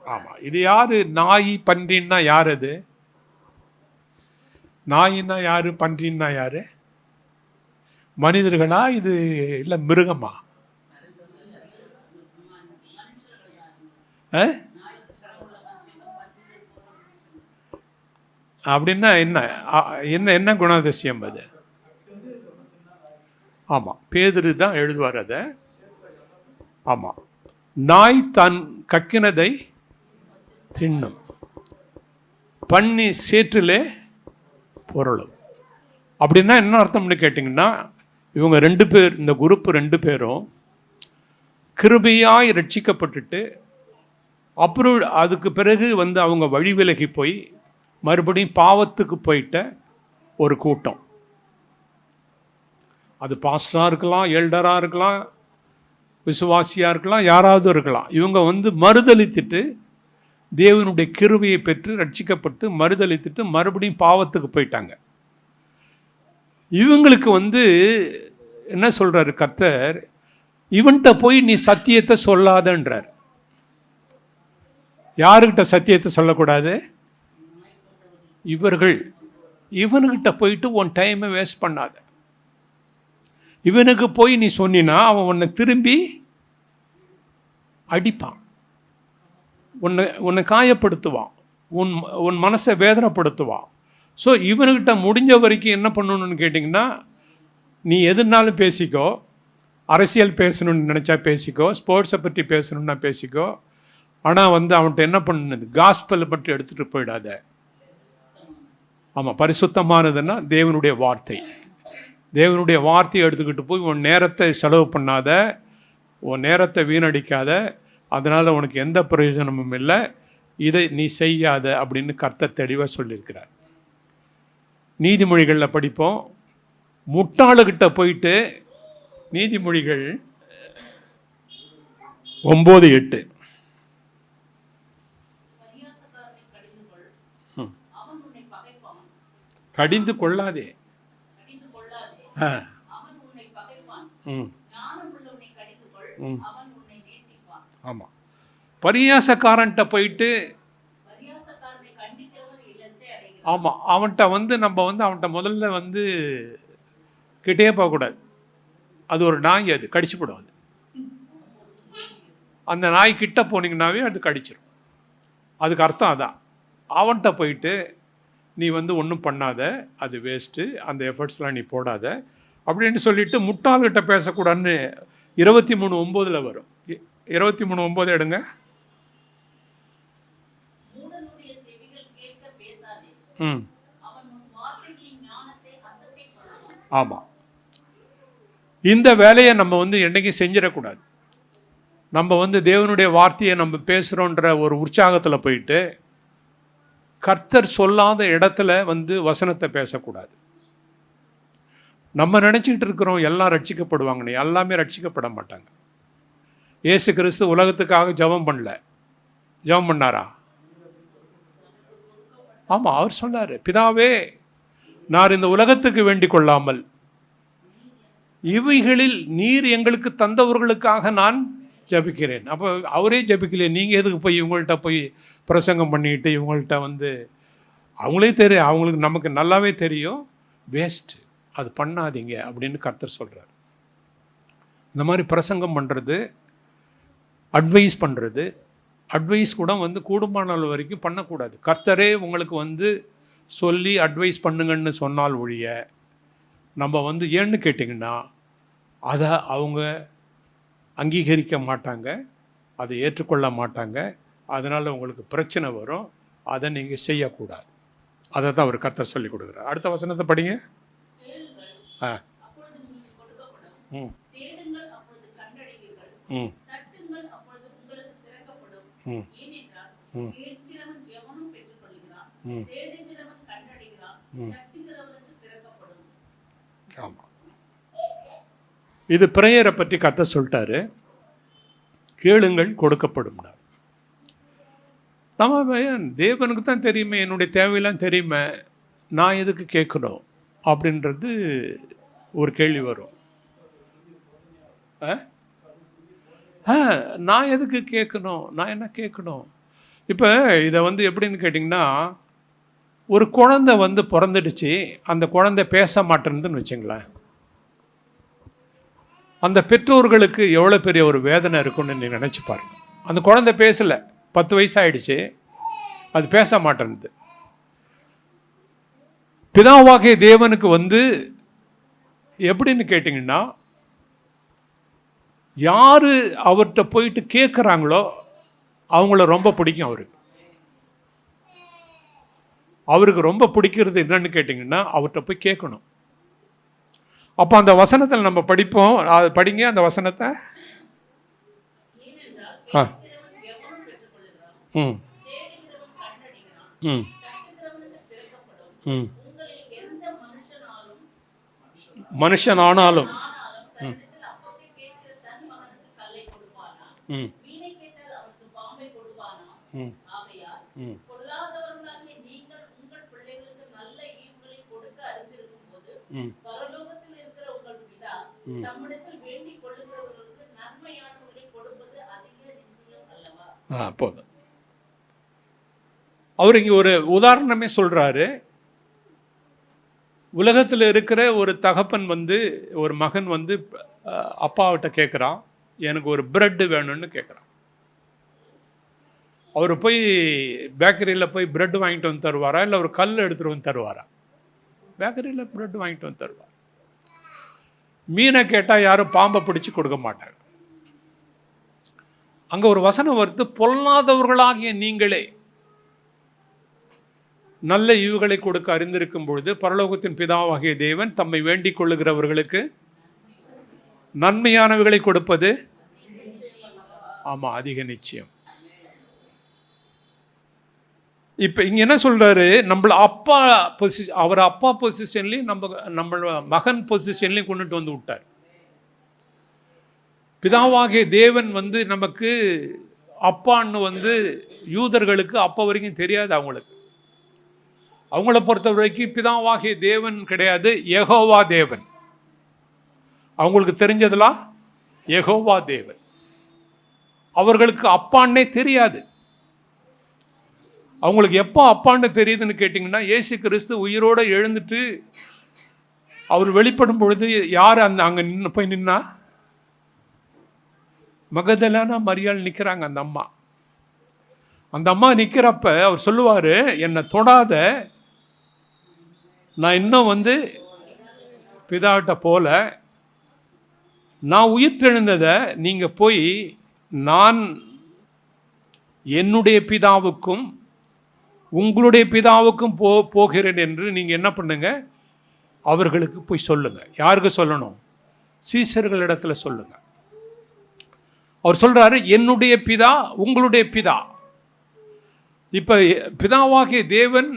ஆமாம் இது யாரு? நாய் பன்றின்னா யார்? அது நாயின்னா யாரு, பன்றின்னா யாரு? மனிதர்களா இது இல்லை மிருகமா? அப்படின்னா என்ன என்ன என்ன குணாதிசயம் அது? ஆமாம், பேதுரு தான் எழுதுவார் அதை. ஆமாம், நாய் தன் கக்கினதை தின்னும், பண்ணி சேற்றிலே பொருளும். அப்படின்னா என்ன அர்த்தம்னு கேட்டிங்கன்னா, இவங்க 2 பேர், இந்த குரூப் 2 பேரும் கிருபையாய் ரட்சிக்கப்பட்டுட்டு அப்புறம் அதுக்கு பிறகு வந்து அவங்க வழி விலகி போய் மறுபடியும் பாவத்துக்கு போயிட்ட ஒரு கூட்டம். அது பாஸ்டராக இருக்கலாம், எல்டராக இருக்கலாம், விசுவாசியாக இருக்கலாம், யாராவது இருக்கலாம். இவங்க வந்து மறுதலித்துட்டு தேவனுடைய கிருபையை பெற்று ரட்சிக்கப்பட்டு மறுதலித்துட்டு மறுபடியும் பாவத்துக்கு போயிட்டாங்க. இவங்களுக்கு வந்து என்ன சொல்கிறாரு கர்த்தர், இவன்கிட்ட போய் நீ சத்தியத்தை சொல்லாதன்றார். யாருக்கிட்ட சத்தியத்தை சொல்லக்கூடாது? இவனுக்கிட்ட போயிட்டு உன் டைமை வேஸ்ட் பண்ணாத. இவனுக்கு போய் நீ சொன்னினா அவன் உன்னை திரும்பி அடிப்பான், உன்னை காயப்படுத்துவான், உன் மனசை வேதனைப்படுத்துவான். ஸோ இவனுக்கிட்ட முடிஞ்ச வரைக்கும் என்ன பண்ணணும்னு கேட்டிங்கன்னா, நீ எதுனாலும் பேசிக்கோ, அரசியல் பேசணும்னு நினச்சா பேசிக்கோ, ஸ்போர்ட்ஸை பற்றி பேசணுன்னா பேசிக்கோ. ஆனால் வந்து அவன்கிட்ட என்ன பண்ணுது, காஸ்பலை பற்றி எடுத்துகிட்டு போயிடாத. ஆமாம், பரிசுத்தமானதுன்னா தேவனுடைய வார்த்தை. தேவனுடைய வார்த்தையை எடுத்துக்கிட்டு போய் உன் நேரத்தை செலவு பண்ணாத, உன் நேரத்தை வீணடிக்காத, அதனால் உனக்கு எந்த பிரயோஜனமும் இல்லை, இதை நீ செய்யாத அப்படின்னு கர்த்தர் தெளிவாக சொல்லியிருக்கிறார். நீதிமொழிகளில் படிப்போம். முட்டாளுகிட்ட போயிட்டு நீதிமொழிகள் 9:8 கடிந்து கொள்ளாதே. ஆமாம், பரியாசக்காரன்ட்ட போயிட்டு, ஆமாம், அவன்கிட்ட வந்து நம்ம வந்து அவன்கிட்ட முதல்ல வந்து கிட்டே போகக்கூடாது. அது ஒரு நாய், அது கடிச்சு போடும். அது அந்த நாய் கிட்ட போனீங்கன்னாவே அது கடிச்சிடும். அதுக்கு அர்த்தம் அதான். அவன்கிட்ட போயிட்டு நீ வந்து ஒன்றும் பண்ணாத, அது வேஸ்ட்டு, அந்த எஃபர்ட்ஸ்லாம் நீ போடாத அப்படின்னு சொல்லிட்டு முட்டாள்கிட்ட பேசக்கூடாதுன்னு 23:9 வரும். 23:9 எடுங்க. ஆமாம், இந்த வேலையை நம்ம வந்து என்றைக்கும் செஞ்சிடக்கூடாது. நம்ம வந்து தேவனுடைய வார்த்தையை நம்ம பேசுகிறோன்ற ஒரு உற்சாகத்தில் போயிட்டு கர்த்தர் சொல்லாத இடத்துல வசனத்தை பேசக்கூடாது. நம்ம நினச்சிக்கிட்டு இருக்கிறோம் எல்லாம் ரட்சிக்கப்படுவாங்கன்னு. எல்லாமே ரட்சிக்கப்பட மாட்டாங்க. இயேசு கிறிஸ்து உலகத்துக்காக ஜெபம் பண்ணல. ஜெபம் பண்ணாரா? ஆமாம், அவர் சொன்னார், பிதாவே நான் இந்த உலகத்துக்கு வேண்டிக் கொள்ளாமல் இவைகளில் நீர் எங்களுக்கு தந்தவர்களுக்காக நான் ஜபிக்கிறேன். அப்போ அவரே ஜபிக்கலையே, நீங்கள் எதுக்கு போய் இவங்கள்ட்ட போய் பிரசங்கம் பண்ணிட்டு இவங்கள்ட்ட அவங்களே தெரியும், அவங்களுக்கு நமக்கு நல்லாவே தெரியும், வேஸ்ட், அது பண்ணாதீங்க அப்படின்னு கர்த்தர் சொல்கிறார். இந்த மாதிரி பிரசங்கம் பண்ணுறது, அட்வைஸ் பண்ணுறது, அட்வைஸ் கூட கூடுமான அளவு வரைக்கும் பண்ணக்கூடாது. கர்த்தரே உங்களுக்கு சொல்லி அட்வைஸ் பண்ணுங்கன்னு சொன்னால் ஒழிய நம்ம ஏன்னு கேட்டிங்கன்னா அதை அவங்க அங்கீகரிக்க மாட்டாங்க, அதை ஏற்றுக்கொள்ள மாட்டாங்க. அதனால் உங்களுக்கு பிரச்சனை வரும். அதை நீங்கள் செய்யக்கூடாது. அதை தான் அவர் கர்த்தர் சொல்லி கொடுக்குறார். அடுத்த வசனத்தை படிங்க. ஆமாம், இது பிரேயரை பற்றி கர்த்தர் சொல்லிட்டாரு. கேளுங்கள் கொடுக்கப்படும். நம்ம தேவனுக்கு தான் தெரியுமே, என்னுடைய தேவையெல்லாம் தெரியுமே, நான் எதுக்கு கேட்கணும் அப்படின்றது ஒரு கேள்வி வரும். நான் எதுக்கு கேட்கணும், நான் என்ன கேட்கணும்? இப்போ இதை எப்படின்னு கேட்டிங்கன்னா, ஒரு குழந்தை பிறந்துடுச்சு, அந்த குழந்தை பேச மாட்டேன்னு வச்சுங்களேன், அந்த பெற்றோர்களுக்கு எவ்வளோ பெரிய ஒரு வேதனை இருக்குன்னு நீ நினச்சி பாருங்க. அந்த குழந்தை பேசலை, 10 வயசு ஆயிடுச்சு, அது பேச மாட்டேன்து. பிதாவாகிய தேவனுக்கு எப்படின்னு கேட்டிங்கன்னா, யார் அவர்கிட்ட போயிட்டு கேட்குறாங்களோ அவங்கள ரொம்ப பிடிக்கும். அவருக்கு ரொம்ப பிடிக்கிறது என்னன்னு கேட்டிங்கன்னா, அவர்கிட்ட போய் கேட்கணும். அப்போ அந்த வசனத்தில் நம்ம படிப்போம், அது படிங்க அந்த வசனத்தை. மனுஷனானாலும் போதும். அவர் இங்க ஒரு உதாரணமே சொல்றாரு. உலகத்தில் இருக்கிற ஒரு தகப்பன் ஒரு மகன் அப்பாவிட்ட கேட்குறான், எனக்கு ஒரு பிரெட் வேணும்னு கேட்குறான். அவர் போய் பேக்கரியில் போய் பிரெட் வாங்கிட்டு வந்து தருவாரா, இல்லை ஒரு கல் எடுத்துகிட்டு வந்து தருவாரா? பேக்கரியில் பிரெட் வாங்கிட்டு வந்து தருவார். மீனை கேட்டால் யாரும் பாம்பை பிடிச்சி கொடுக்க மாட்டாங்க. அங்கே ஒரு வசனம் வருது, பொல்லாதவர்களாகிய நீங்களே நல்ல ஈவுகளை கொடுக்க அறிந்திருக்கும் பொழுது பரலோகத்தின் பிதாவாகிய தேவன் தம்மை வேண்டிக் கொள்ளுகிறவர்களுக்கு நன்மையானவைகளை கொடுப்பது ஆமாம் அதிக நிச்சயம். இப்போ இங்கே என்ன சொல்றாரு, நம்மள அப்பா பொசிஷன், அவர் அப்பா பொசிஷன்லையும் நம்ம மகன் பொசிஷன்லையும் கொண்டுட்டு வந்து விட்டார். பிதாவாகிய தேவன் நமக்கு அப்பான்னு யூதர்களுக்கு அப்போ வரைக்கும் தெரியாது. அவங்கள பொறுத்த வரைக்கும் பிதாவாகிய தேவன் கிடையாது, யெகோவா தேவன். அவங்களுக்கு தெரிஞ்சதெல்லாம் யெகோவா தேவன். அவர்களுக்கு அப்பான்னே தெரியாது. அவங்களுக்கு எப்போ அப்பான்னு தெரியுதுன்னு கேட்டிங்கன்னா, இயேசு கிறிஸ்து உயிரோடு எழுந்துட்டு அவர் வெளிப்படும் பொழுது யார் அங்கே போய் நின்னா? மகதலேனா மரியாள் நிற்கிறாங்க. அந்த அம்மா நிற்கிறப்ப அவர் சொல்லுவார், என்னை தொடாத, நான் இன்னும் பிதாவிட்ட போல, நான் உயிர் தெழுந்ததை நீங்கள் போய் நான் என்னுடைய பிதாவுக்கும் உங்களுடைய பிதாவுக்கும் போகிறேன் என்று நீங்கள் என்ன பண்ணுங்க, அவர்களுக்கு போய் சொல்லுங்க. யாருக்கு சொல்லணும்? சீசர்களிடத்தில் சொல்லுங்க. அவர் சொல்றாரு, என்னுடைய பிதா உங்களுடைய பிதா. இப்போ பிதாவாகிய தேவன்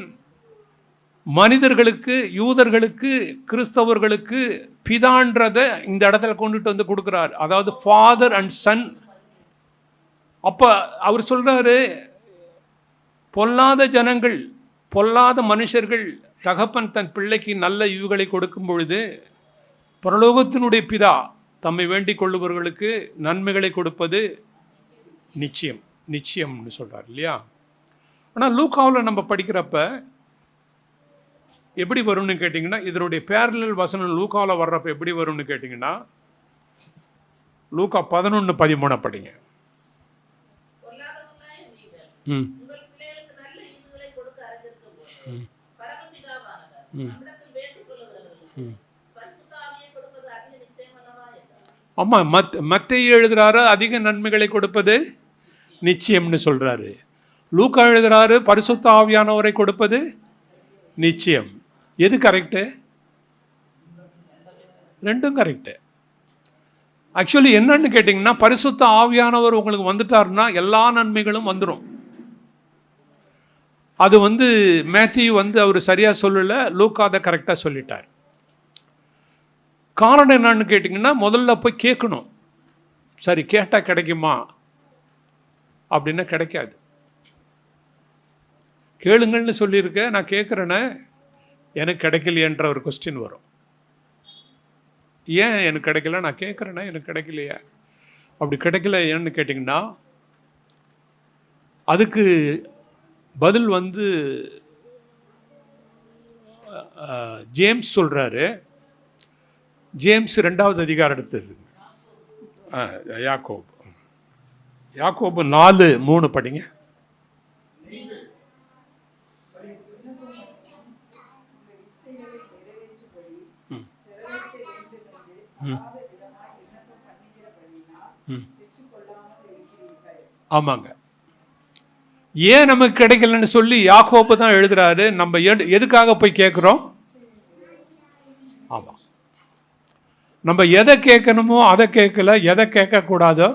மனிதர்களுக்கு, யூதர்களுக்கு, கிறிஸ்தவர்களுக்கு பிதான்றத இந்த இடத்துல கொண்டுட்டு வந்து கொடுக்குறார். அதாவது ஃபாதர் அண்ட் சன். அப்ப அவர் சொல்றாரு, பொல்லாத ஜனங்கள், பொல்லாத மனுஷர்கள், தகப்பன் தன் பிள்ளைக்கு நல்ல ஈவுகளை கொடுக்கும் பொழுது பரலோகத்தினுடைய பிதா தம்மை வேண்டிக் கொள்ளுபவர்களுக்கு நன்மைகளை கொடுப்பது நிச்சயம், நிச்சயம்னு சொல்றார் இல்லையா? ஆனால் லூக்காவில் நம்ம படிக்கிறப்ப எப்படி வரும்னு கேட்டிங்கன்னா, இதனுடைய பேரலல் வசனம் லூக்காவில் வர்றப்ப எப்படி வரும்னு கேட்டிங்கன்னா, லூக்கா 11:13 படிங்க. ம் ஆமாம், மத்தேயு எழுதுறாரு அதிக நன்மைகளை கொடுப்பது நிச்சயம்னு சொல்றாரு. லூக்கா எழுதுறாரு பரிசுத்த ஆவியானவரை கொடுப்பது நிச்சயம். எது கரெக்டு? ரெண்டும் கரெக்டு. ஆக்சுவலி என்னன்னு கேட்டிங்கன்னா, பரிசுத்த ஆவியானவர் உங்களுக்கு வந்துட்டாருன்னா எல்லா நன்மைகளும் வந்துடும். அது மேத்யூ அவர் சரியாக சொல்லலை, லூக்கா அதை கரெக்டாக சொல்லிட்டார். காரணம் என்னன்னு கேட்டிங்கன்னா, முதல்ல போய் கேட்கணும். சரி, கேட்டால் கிடைக்குமா அப்படின்னா கிடைக்காது. கேளுங்கள்னு சொல்லியிருக்கேன், நான் கேட்குறேன்னு எனக்கு கிடைக்கலையன்ற ஒரு கொஸ்டின் வரும். ஏன் எனக்கு கிடைக்கல? நான் கேட்குறேன்னா எனக்கு கிடைக்கலையா? அப்படி கிடைக்கல ஏன்னு கேட்டிங்கன்னா, அதுக்கு பதில் ஜேம்ஸ் சொல்கிறாரு. ஜேம்ஸ் 2வது அதிகாரம் எடுத்தது. யாக்கோபு 4:3 படிங்க. ஆமாங்க. ஏன் நமக்கு கிடைக்கலன்னு சொல்லி யாக்கோபு தான் எழுதுறாரு. நம்ம எதுக்காக போய் கேட்குறோம்? ஆமாம், நம்ம எதை கேட்கணுமோ அதை கேட்கல, எதை கேட்கக்கூடாதோ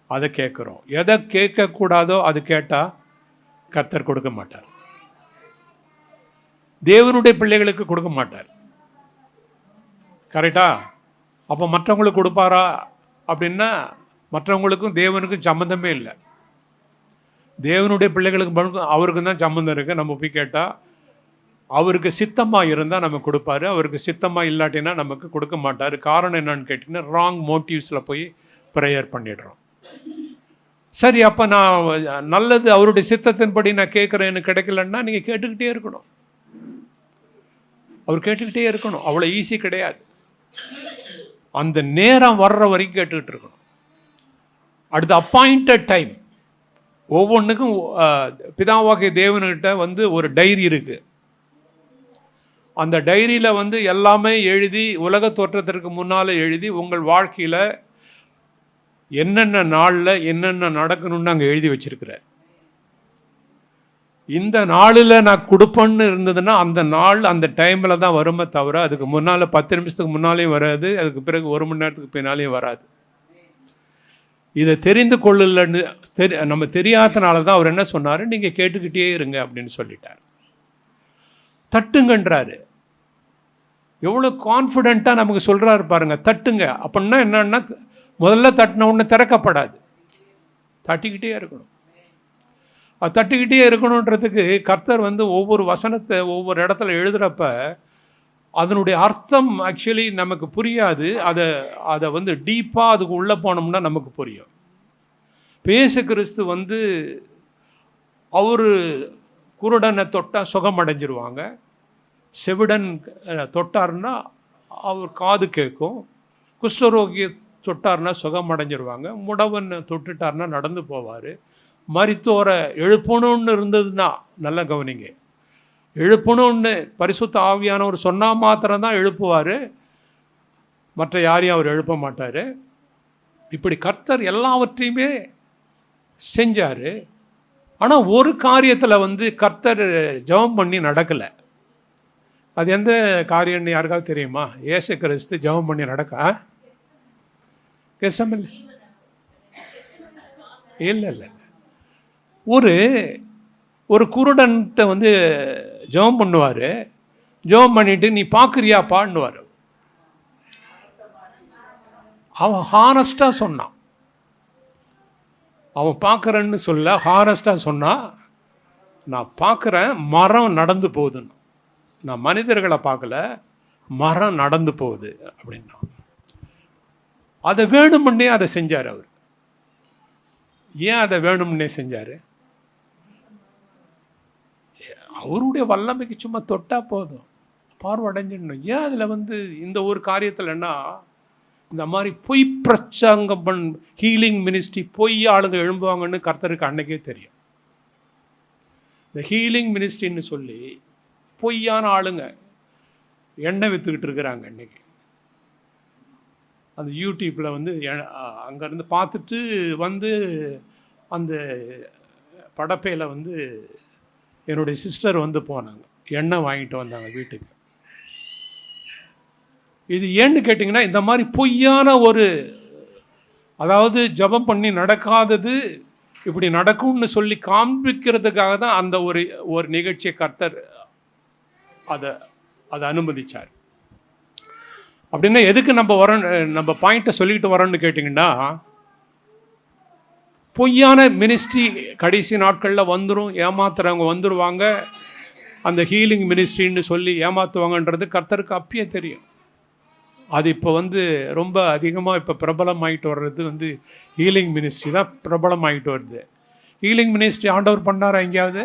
அதை கேட்குறோம். எதை கேட்கக்கூடாதோ அது கேட்டால் கர்த்தர் கொடுக்க மாட்டார். தேவனுடைய பிள்ளைகளுக்கு கொடுக்க மாட்டார். கரெக்டா? அப்போ மற்றவங்களுக்கு கொடுப்பாரா அப்படின்னா, மற்றவங்களுக்கும் தேவனுக்கும் சம்மந்தமே இல்லை. தேவனுடைய பிள்ளைகளுக்கு அவருக்கு தான் சம்மந்தம் இருக்குது. நம்ம போய் கேட்டால் அவருக்கு சித்தமாக இருந்தால் நமக்கு கொடுப்பாரு, அவருக்கு சித்தமாக இல்லாட்டினா நமக்கு கொடுக்க மாட்டார். காரணம் என்னன்னு கேட்டிங்கன்னா, ராங் மோட்டிவ்ஸில் போய் ப்ரேயர் பண்ணிடுறோம். சரி, அப்போ நான் நல்லது அவருடைய சித்தத்தின்படி நான் கேட்குறேன், எனக்கு கிடைக்கலன்னா நீங்கள் கேட்டுக்கிட்டே இருக்கணும். அவர் கேட்டுக்கிட்டே இருக்கணும். அவ்வளோ ஈஸி கிடையாது. அந்த நேரம் வர்ற வரைக்கும் கேட்டுக்கிட்டு இருக்கணும். அடுத்த அப்பாயிண்டட் டைம். ஒவ்வொன்றுக்கும் பிதாவாகிய தேவன்கிட்ட ஒரு டைரி இருக்குது. அந்த டைரியில் எல்லாமே எழுதி, உலக தோற்றத்திற்கு முன்னால் எழுதி, உங்கள் வாழ்க்கையில் என்னென்ன நாளில் என்னென்ன நடக்கணும்னு அங்கே எழுதி வச்சிருக்கிறார். இந்த நாளில் நான் கொடுப்பேன்னு இருந்ததுன்னா அந்த நாள் அந்த டைமில் தான் வருமே தவிர, அதுக்கு முன்னால் 10 நிமிஷத்துக்கு முன்னாலேயும் வராது, அதுக்கு பிறகு 1 மணி நேரத்துக்கு பின்னாலேயும் வராது. இதை தெரிந்து கொள்ளலன்னு நம்ம தெரியாதனால தான் அவர் என்ன சொன்னார், நீங்கள் கேட்டுக்கிட்டே இருங்க அப்படின்னு சொல்லிட்டார். தட்டுங்கன்றாரு. எவ்வளோ கான்ஃபிடென்ட்டாக நமக்கு சொல்கிறாரு பாருங்க, தட்டுங்க. அப்படின்னா என்னன்னா, முதல்ல தட்டின உடனே திறக்கப்படாது, தட்டிக்கிட்டே இருக்கணும். அது தட்டிக்கிட்டே இருக்கணுன்றதுக்கு கர்த்தர் ஒவ்வொரு வசனத்தை ஒவ்வொரு இடத்துல எழுதுகிறப்ப அதனுடைய அர்த்தம் ஆக்சுவலி நமக்கு புரியாது. அதை டீப்பாக அதுக்கு உள்ளே போனோம்னா நமக்கு புரியும். இயேசு கிறிஸ்து அவர் குருடனை தொட்டால் சுகம் அடைஞ்சிருவாங்க, செவிடன் தொட்டார்னா அவர் காது கேட்கும், குஷ்டரோகியை தொட்டார்னா சுகம் அடைஞ்சிருவாங்க, முடவன் தொட்டுட்டார்னா நடந்து போவார், மரித்தோரை எழுப்பணும்னு இருந்ததுன்னா, நல்லா கவனிங்க, எழுப்பணும்னு பரிசுத்த ஆவியானவர் சொன்னால் மாத்திரம்தான் எழுப்புவார், மற்ற யாரையும் அவர் எழுப்ப மாட்டார். இப்படி கர்த்தர் எல்லாவற்றையுமே செஞ்சார். ஆனால் ஒரு காரியத்தில் கர்த்தர் ஜெபம் பண்ணி நடக்கலை. அது எந்த காரியம்னு யாருக்காவது தெரியுமா? இயேசு கிறிஸ்து ஜெபம் பண்ணி இல்லை. ஒரு ஒரு குருடன்ட்ட வந்து ஜெபம் பண்ணுவார். ஜெபம் பண்ணிட்டு நீ பார்க்குறியாப்பான்னுவார். அவன் ஹானஸ்டாக சொன்னான். அவன் பார்க்குறேன்னு சொல்ல, ஹானஸ்டாக சொன்னான், நான் பார்க்குறேன் மரம் நடந்து போகுதுன்னு. நான் மனிதர்களை பார்க்கல, மரம் நடந்து போகுது அப்படின்னா. அதை வேணுமுன்னே அதை செஞ்சார் அவர். ஏன் அதை வேணும்னே செஞ்சார்? அவருடைய வல்லமைக்கு சும்மா தொட்டா போதும், பார்வடைஞ்சிடணும். ஏன் அதில் வந்து இந்த ஒரு காரியத்தில்னா இந்த மாதிரி பொய் பிரசங்கம் ஹீலிங் மினிஸ்ட்ரி பொய் ஆளுங்க எழும்புவாங்கன்னு கர்த்தருக்கு அன்னைக்கே தெரியும். இந்த ஹீலிங் மினிஸ்ட்ரின்னு சொல்லி பொய்யான ஆளுங்க எண்ணெய் விற்றுக்கிட்டு இருக்கிறாங்க இன்னைக்கு. அந்த யூடியூப்பில் வந்து அங்கேருந்து பார்த்துட்டு வந்து அந்த படப்பையில் வந்து என்னுடைய சிஸ்டர் வந்து போனாங்க, எண்ணெய் வாங்கிட்டு வந்தாங்க வீட்டுக்கு. இது ஏன்னு கேட்டிங்கன்னா, இந்த மாதிரி பொய்யான ஒரு, அதாவது ஜெபம் பண்ணி நடக்காதது இப்படி நடக்கும்னு சொல்லி காண்பிக்கிறதுக்காக தான் அந்த ஒரு நிகழ்ச்சியை கர்த்தர் அதை அனுமதிச்சார். அப்படின்னா எதுக்கு நம்ம பாயிண்ட்டை சொல்லிட்டு வரோன்னு கேட்டிங்கன்னா, பொய்யான மினிஸ்ட்ரி கடைசி நாட்களில் வந்துடும், ஏமாத்துறவங்க வந்துடுவாங்க, அந்த ஹீலிங் மினிஸ்ட்ரின்னு சொல்லி ஏமாற்றுவாங்கன்றது கர்த்தருக்கு அப்பயே தெரியும். அது இப்போ வந்து ரொம்ப அதிகமாக இப்போ பிரபலமாயிட்டு வர்றது வந்து ஹீலிங் மினிஸ்ட்ரி தான் பிரபலமாயிட்டு வருது. ஹீலிங் மினிஸ்ட்ரி ஆண்டவர் பண்ணாரா எங்கேயாவது?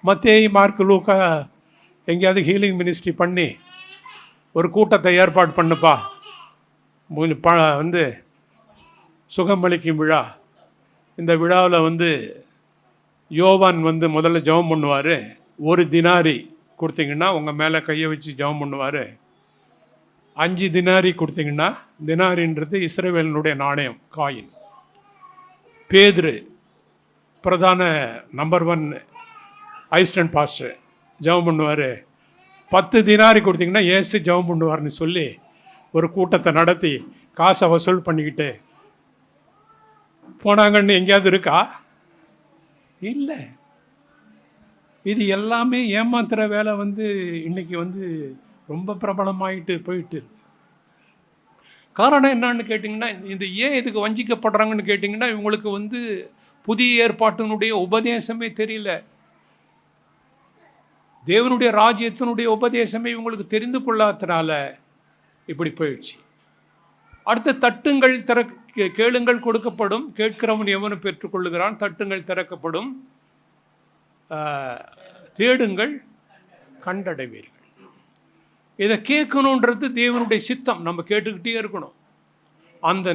மத்தேயு, மார்க்கு, லூக்கா எங்கேயாவது ஹீலிங் மினிஸ்ட்ரி பண்ணி ஒரு கூட்டத்தை ஏற்பாடு பண்ணுப்பா, வந்து சுகமளிக்கும் விழா, இந்த விழாவில் வந்து யோவான் வந்து முதல்ல ஜெபம் பண்ணுவார், ஒரு தினாரி கொடுத்தீங்கன்னா உங்கள் மேலே கையை வச்சு ஜெபம் பண்ணுவார். 5 தினாரி கொடுத்தீங்கன்னா, தினாரின்றது இஸ்ரவேலினுடைய நாணயம், காயின். பேதுரு பிரதான நம்பர் 1 அசிஸ்டன்ட் பாஸ்டர் ஜெபம் பண்ணுவார். 10 தினாரி கொடுத்தீங்கன்னா ஏசு ஜெபம் பண்ணுவார்னு சொல்லி ஒரு கூட்டத்தை நடத்தி காசை வசூல் பண்ணிக்கிட்டு போனாங்கன்னு எங்கேயாவது இருக்கா? இல்லை. இது எல்லாமே ஏமாத்துற வேலை வந்து இன்னைக்கு வந்து ரொம்ப பிரபலமாயிட்டு போயிட்டு. காரணம் என்னன்னு கேட்டிங்கன்னா, இந்த ஏன் இதுக்கு வஞ்சிக்கப்படுறாங்கன்னு கேட்டிங்கன்னா, இவங்களுக்கு வந்து புதிய ஏற்பாட்டினுடைய உபதேசமே தெரியல. தேவனுடைய ராஜ்யத்தினுடைய உபதேசமே இவங்களுக்கு தெரிந்து கொள்ளாதனால இப்படி போயிடுச்சு. அடுத்த தட்டுங்கள் கேளுங்கள் கொடுக்கப்படும், கேட்கிறவன் எவனும் பெற்றுக்கொள்ளுகிறான், தட்டுங்கள் திறக்கப்படும், தேடுங்கள் கண்டடைவீர்கள். இதை கேட்கணுன்றது தேவனுடைய சித்தம். நம்ம கேட்டுக்கிட்டே இருக்கணும். அந்த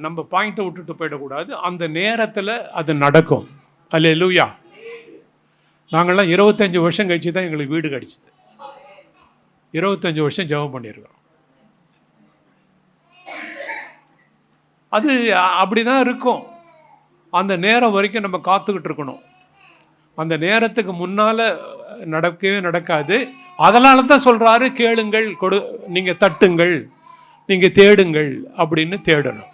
நம்ம பாயிண்ட்டை விட்டுட்டு போயிடக்கூடாது. அந்த நேரத்தில் அது நடக்கும். அல்லேலூயா. நாங்கள்லாம் 25 வருஷம் கழிச்சு தான் எங்களுக்கு வீடு கிடச்சிது. 25 வருஷம் ஜெபம் பண்ணியிருக்கிறோம். அது அப்படி தான் இருக்கும். அந்த நேரம் வரைக்கும் நம்ம காத்துக்கிட்டு இருக்கணும். அந்த நேரத்துக்கு முன்னால் நடக்கவே நடக்காது. அதனால தான் சொல்கிறாரு, கேளுங்கள் நீங்கள் தட்டுங்கள், நீங்கள் தேடுங்கள் அப்படின்னு தேடணும்.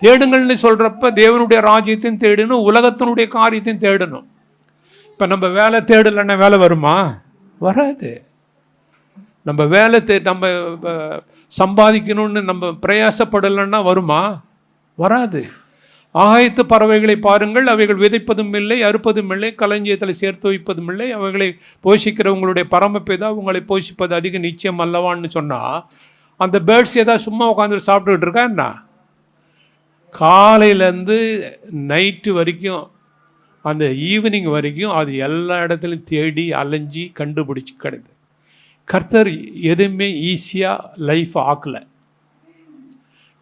தேடுங்கள்னு சொல்கிறப்ப தேவனுடைய ராஜ்யத்தையும் தேடணும், உலகத்தினுடைய காரியத்தையும் தேடணும். இப்போ நம்ம வேலை தேடலைன்னா வேலை வருமா? வராது. நம்ம வேலை நம்ம சம்பாதிக்கணும்னு நம்ம பிரயாசப்படலைன்னா வருமா? வராது. ஆகாயத்து பறவைகளை பாருங்கள், அவைகள் விதைப்பதும் இல்லை, அறுப்பதும் இல்லை, களஞ்சியத்தில் சேர்த்து வைப்பதும் இல்லை, அவைகளை போஷிக்கிற உங்களுடைய பரமபிதா உங்களை போஷிப்பது அதிக நிச்சயம் அல்லவான்னு சொன்னால், அந்த பேர்ட்ஸ் ஏதாவது சும்மா உட்காந்துட்டு சாப்பிட்டுக்கிட்டு இருக்கா என்ன? காலையிலேருந்து நைட்டு வரைக்கும், அந்த ஈவினிங் வரைக்கும் அது எல்லா இடத்துலையும் தேடி அலைஞ்சி கண்டுபிடிச்சி கிடையாது. கர்த்தர் எதுவுமே ஈஸியாக லைஃப் ஆக்கலை.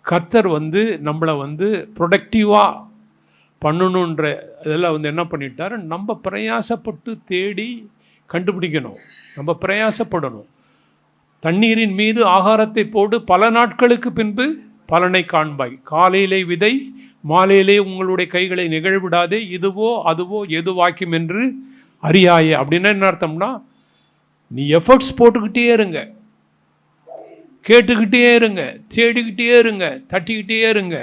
கர்த்தர் வந்து நம்மளை வந்து ப்ரொடக்டிவாக பண்ணணுன்ற இதெல்லாம் வந்து என்ன பண்ணிட்டார், நம்ம பிரயாசப்பட்டு தேடி கண்டுபிடிக்கணும். நம்ம பிரயாசப்படணும். தண்ணீரின் மீது ஆகாரத்தை போடு, பல நாட்களுக்கு பின்பு பலனை காண்பாய். காலையிலே விதை, மாலையிலே உங்களுடைய கைகளை நிகழ்விடாதே, இதுவோ அதுவோ எது வாய்க்கும் என்று அறியாயே. அப்படின்னா என்ன அர்த்தம்னா, நீ எஃபர்ட்ஸ் போட்டுக்கிட்டே இருங்க, கேட்டுக்கிட்டே இருங்க, தேடிக்கிட்டே இருங்க, தட்டிக்கிட்டே இருங்க.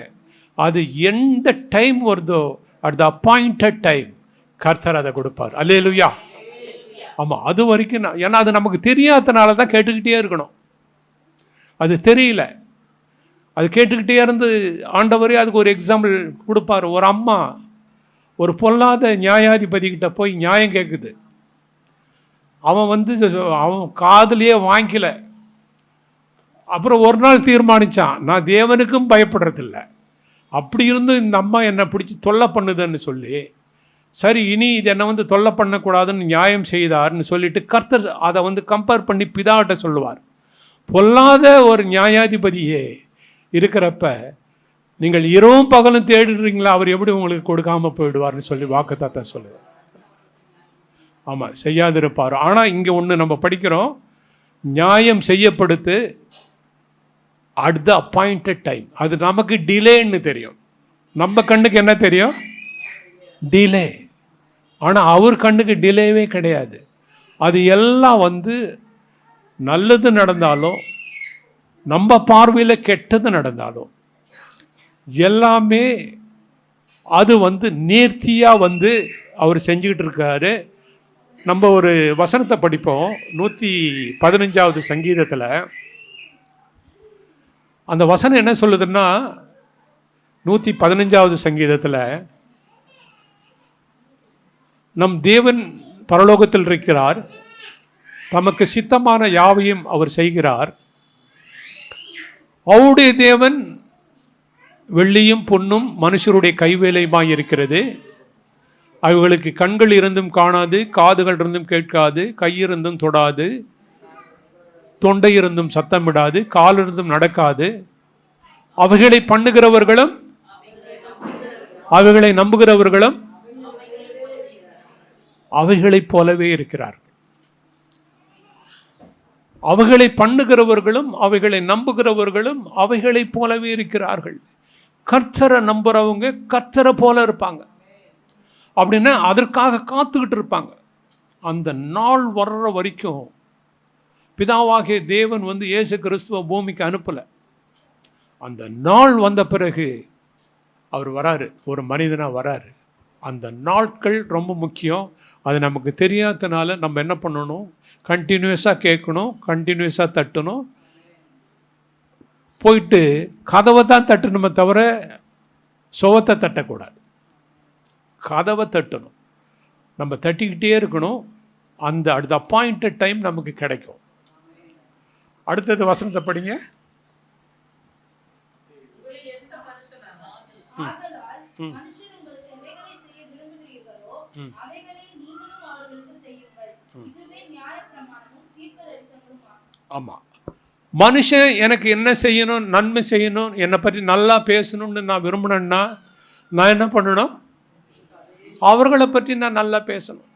அது எந்த டைம் வருதோ அட் த அப்பாயிண்டட் டைம் கர்த்தர் அதை கொடுப்பார். அல்லேலூயா. ஆமாம், அது வரைக்கும் ஏன்னா அது நமக்கு தெரியாதனால தான் கேட்டுக்கிட்டே இருக்கணும். அது தெரியல, அது கேட்டுக்கிட்டே இருந்து ஆண்டவரே அதுக்கு ஒரு எக்ஸாம்பிள் கொடுப்பார். ஒரு அம்மா ஒரு பொல்லாத நியாயாதிபதிக்கிட்ட போய் நியாயம் கேட்குது. அவன் காதுலேயே வாங்கிக்கல. அப்புறம் ஒரு நாள் தீர்மானித்தான், நான் தேவனுக்கும் பயப்படுறதில்ல, அப்படி இருந்து இந்த அம்மா என்னை பிடிச்சி தொல்லை பண்ணுதுன்னு சொல்லி, சரி இனி இது என்னை தொல்லை பண்ணக்கூடாதுன்னு நியாயம் செய்தார்னு சொல்லிட்டு கர்த்தர் அதை கம்பேர் பண்ணி பிதாட்ட சொல்லுவார். பொல்லாத ஒரு நியாயாதிபதியே இருக்கிறப்ப நீங்கள் இரவும் பகலும் தேடுறீங்களா, அவர் எப்படி உங்களுக்கு கொடுக்காம போயிடுவார்னு சொல்லி வாக்குத்தத்தம் சொல்லுவார். ஆமாம், செய்யாதிருப்பார். ஆனால் இங்கே ஒன்று நம்ம படிக்கிறோம், நியாயம் செய்யப்படுத்து அட் த அப்பாயிண்டட் டைம். அது நமக்கு டிலேன்னு தெரியும், நம்ம கண்ணுக்கு என்ன தெரியும், டிலே. ஆனால் அவர் கண்ணுக்கு டிலேவே கிடையாது. அது எல்லாம் நல்லது நடந்தாலும் நம்ம பார்வையில் கெட்டது நடந்தாலும் எல்லாமே அது நேர்த்தியாக அவர் செஞ்சுக்கிட்டு இருக்காரு. நம்ம ஒரு வசனத்தை படிப்போம், 115வது சங்கீதத்தில். அந்த வசனம் என்ன சொல்லுதுன்னா, 115வது சங்கீதத்தில், நம் தேவன் பரலோகத்தில் இருக்கிறார், தமக்கு சித்தமான யாவையும் அவர் செய்கிறார். அவருடைய தேவன் வெள்ளியும் பொன்னும் மனுஷருடைய கைவேலையுமாய் இருக்கிறது. அவைகளுக்கு கண்கள் இருந்தும் காணாது, காதுகள் இருந்தும் கேட்காது, கையிருந்தும் தொடாது, தொண்டை இருந்தும் சத்தமிடாது, கால் இருந்தும் நடக்காது. அவைகளை பண்ணுகிறவர்களும் அவைகளை நம்புகிறவர்களும் அவைகளைப் போலவே இருக்கிறார். அவைகளை பண்ணுகிறவர்களும் அவைகளை நம்புகிறவர்களும் அவைகளைப் போலவே இருக்கிறார்கள். கர்த்தரை நம்புறவங்க கர்த்தரை போல இருப்பாங்க. அப்படின்னா அதற்காக காத்துக்கிட்டு இருப்பாங்க. அந்த நாள் வர்ற வரைக்கும் பிதாவாகிய தேவன் இயேசு கிறிஸ்துவ பூமிக்கு அனுப்பலை. அந்த நாள் வந்த பிறகு அவர் வராரு, ஒரு மனிதனாக வராரு. அந்த நாட்கள் ரொம்ப முக்கியம். அது நமக்கு தெரியாதனால நம்ம என்ன பண்ணணும், கண்டினியூஸாக கேட்கணும், கண்டினியூஸாக தட்டணும். போயிட்டு கதவை தான் தட்டணுமே தவிர சுவத்தை தட்டக்கூடாது. கதவை தட்டணும், நம்ம தட்டிக்கிட்டே இருக்கணும். அடுத்த அப்பாயிண்டட் டைம் நமக்கு கிடைக்கும். அடுத்தது வசனத்தை படிங்க. ஆமாம், மனுஷன் எனக்கு என்ன செய்யணும், நன்மை செய்யணும், என்னை பற்றி நல்லா பேசணும்னு நான் விரும்பினேன்னா நான் என்ன பண்ணணும், அவர்களை பற்றி நான் நல்லா பேசணும்.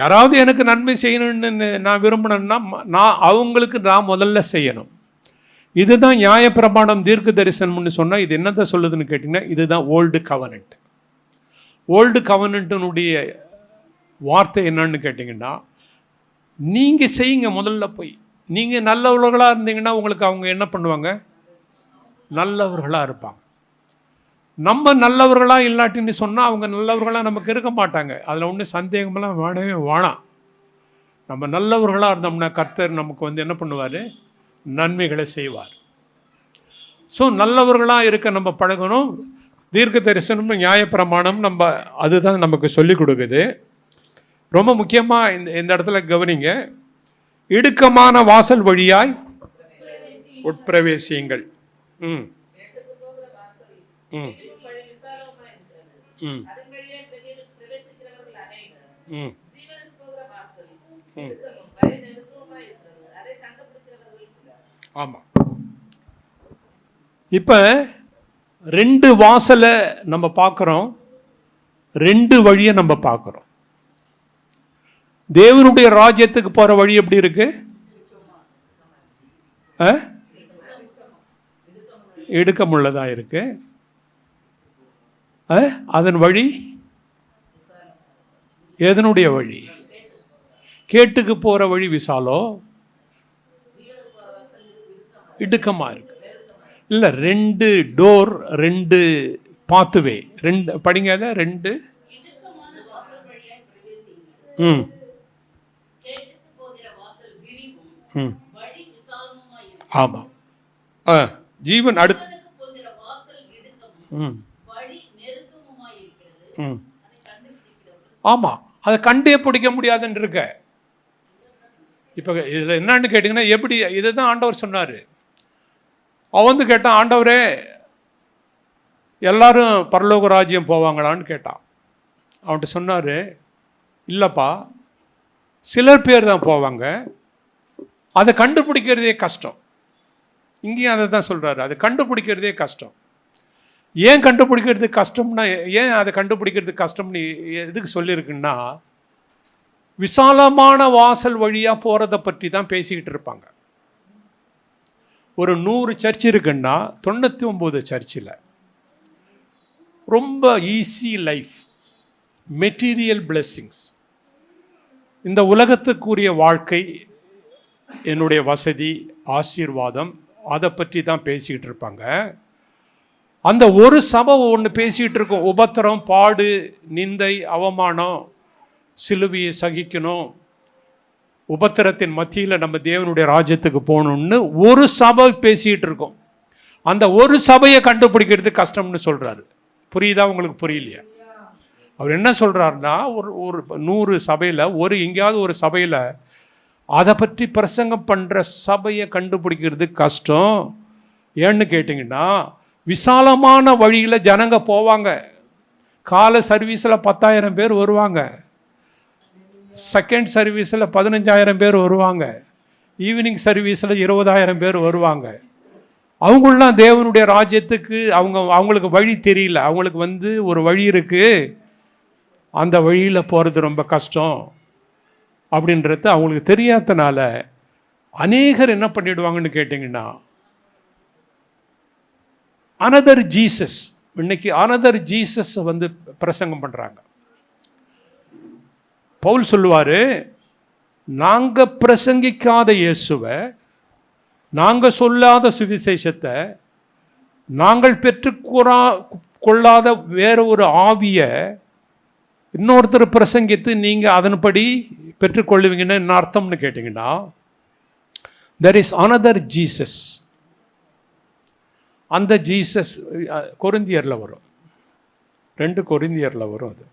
யாராவது எனக்கு நன்மை செய்யணும்னு நான் விரும்பினேன்னா அவங்களுக்கு நான் முதல்ல செய்யணும். இதுதான் நியாயப்பிரமாணம், தீர்க்க தரிசனம்னு சொன்னால் இது என்னத்தை சொல்லுதுன்னு கேட்டிங்கன்னா, இதுதான் ஓல்டு கவனன்ட். ஓல்டு கவனன்ட்டினுடைய வார்த்தை என்னன்னு கேட்டிங்கன்னா, நீங்கள் செய்யுங்க முதல்ல போய். நீங்கள் நல்லவர்களாக இருந்தீங்கன்னா உங்களுக்கு அவங்க என்ன பண்ணுவாங்க, நல்லவர்களாக இருப்பாங்க. நம்ம நல்லவர்களாக இல்லாட்டின்னு சொன்னால் அவங்க நல்லவர்களாக நமக்கு இருக்க மாட்டாங்க. அதில் ஒன்றும் சந்தேகமெல்லாம் வேணவே வேணாம். நம்ம நல்லவர்களாக இருந்தோம்னா கர்த்தர் நமக்கு என்ன பண்ணுவார், நன்மைகளை செய்வார். ஸோ நல்லவர்களாக இருக்க நம்ம பழகணும். தீர்க்க தரிசனம், நியாயப்பிரமாணம் நம்ம அதுதான் நமக்கு சொல்லிக் கொடுக்குது. ரொம்ப முக்கியமாக இந்த இடத்துல கவனிங்க, இடுக்கமான வாசல் வழியாய் உட்பிரவேசியுங்கள். ம் ம் ம் ம் ஆமாம். இப்போ 2 வாசலை நம்ம பார்க்குறோம், 2 வழியை நம்ம பார்க்குறோம். தேவனுடைய ராஜ்யத்துக்கு போகிற வழி எப்படி இருக்கு, இடுக்கமுள்ளதாக இருக்கு. அதன் வழி எதனுடைய வழி, கேட்டுக்கு போகிற வழி விசாலோ இடுக்கமாக இருக்கு. இல்லை, 2 டோர், 2 பாத்துவே. 2 படிங்க, அதை 2. இடுக்கமான வாசல் வழியாய் பிரவேசியுங்கள். ம் கேட்டுக்கு போகிற வாசல் விரிவும் ம் வழி விசாலமுமாய் இருக்கிறது. ஆமாம். ஜீவன் அடுத்து. ஜீவனுக்கு போகிற வாசல் இடுக்கமும் ம் வழி நெருக்கமுமாய் இருக்கிறது. ம் அதை கண்டுபிடிக்கிறவர்கள் ஆமாம், அதை கண்டே பிடிக்க முடியாதுன்னு இருக்க. இப்போ இதில் என்னன்னு கேட்டிங்கன்னா, எப்படி இதை தான் ஆண்டவர் சொன்னார். அவன் வந்து கேட்டான், ஆண்டவரே எல்லாரும் பரலோக ராஜ்யம் போவாங்களான்னு கேட்டான். அவன்கிட்ட சொன்னார், இல்லைப்பா, சிலர் பேர் தான் போவாங்க, அதை கண்டுபிடிக்கிறதே கஷ்டம். இங்கேயும் அதை தான் சொல்கிறாரு, அதை கண்டுபிடிக்கிறதே கஷ்டம். ஏன் கண்டுபிடிக்கிறது கஷ்டம்னா, ஏன் அதை கண்டுபிடிக்கிறது கஷ்டம்னு எதுக்கு சொல்லியிருக்குன்னா, விசாலமான வாசல் வழியாக போகிறத பற்றி தான் பேசிக்கிட்டு இருப்பாங்க. ஒரு 100 சர்ச் இருக்குன்னா 99 சர்ச்சில் ரொம்ப ஈஸி லைஃப், மெட்டீரியல் பிளெஸ்ஸிங்ஸ், இந்த உலகத்துக்குரிய வாழ்க்கை, என்னுடைய வசதி, ஆசீர்வாதம், அதை பற்றி தான் பேசிக்கிட்டு இருப்பாங்க. அந்த ஒரு சபை ஒன்று பேசிகிட்டு இருக்கும், உபத்திரம், பாடு, நிந்தை, அவமானம், சிலுவையை சகிக்கணும், உபத்திரத்தின் மத்தியில் நம்ம தேவனுடைய ராஜ்யத்துக்கு போகணும்னு ஒரு சபை பேசிகிட்டு இருக்கோம். அந்த ஒரு சபையை கண்டுபிடிக்கிறது கஷ்டம்னு சொல்கிறாரு. புரியுதா உங்களுக்கு? புரியலையா? அவர் என்ன சொல்கிறாருன்னா, ஒரு 100 சபையில் எங்கேயாவது ஒரு சபையில் அதை பற்றி பிரசங்கம் பண்ணுற சபையை கண்டுபிடிக்கிறது கஷ்டம். ஏன்னு கேட்டிங்கன்னா, விசாலமான வழியில் ஜனங்க போவாங்க. காலை சர்வீஸில் 10,000 பேர் வருவாங்க, செகண்ட் சர்வீஸில் 15,000 பேர் வருவாங்க, ஈவினிங் சர்வீஸில் 20,000 பேர் வருவாங்க. அவங்களாம் தேவனுடைய ராஜ்யத்துக்கு அவங்களுக்கு வழி தெரியல. அவங்களுக்கு வந்து ஒரு வழி இருக்குது, அந்த வழியில் போகிறது ரொம்ப கஷ்டம் அப்படின்றது அவங்களுக்கு தெரியாதனால அநேகர் என்ன பண்ணிடுவாங்கன்னு கேட்டிங்கன்னா, அனதர் ஜீசஸ், இன்னைக்கு அனதர் ஜீசஸ் வந்து பிரசங்கம் பண்ணுறாங்க. பவுல் சொல்லுவார், நாங்கள் பிரசங்கிக்காத இயேசுவை, நாங்கள் சொல்லாத சுவிசேஷத்தை, நாங்கள் கொள்ளாத வேற ஒரு ஆவியை இன்னொருத்தர் பிரசங்கித்து நீங்கள் அதன்படி பெற்றுக்கொள்ளுவீங்கன்னு என்ன அர்த்தம்னு கேட்டிங்கன்னா, there is another Jesus. அந்த ஜீசஸ் கொரிந்தியரில் வரும், 2 கொரிந்தியரில் வரும். அது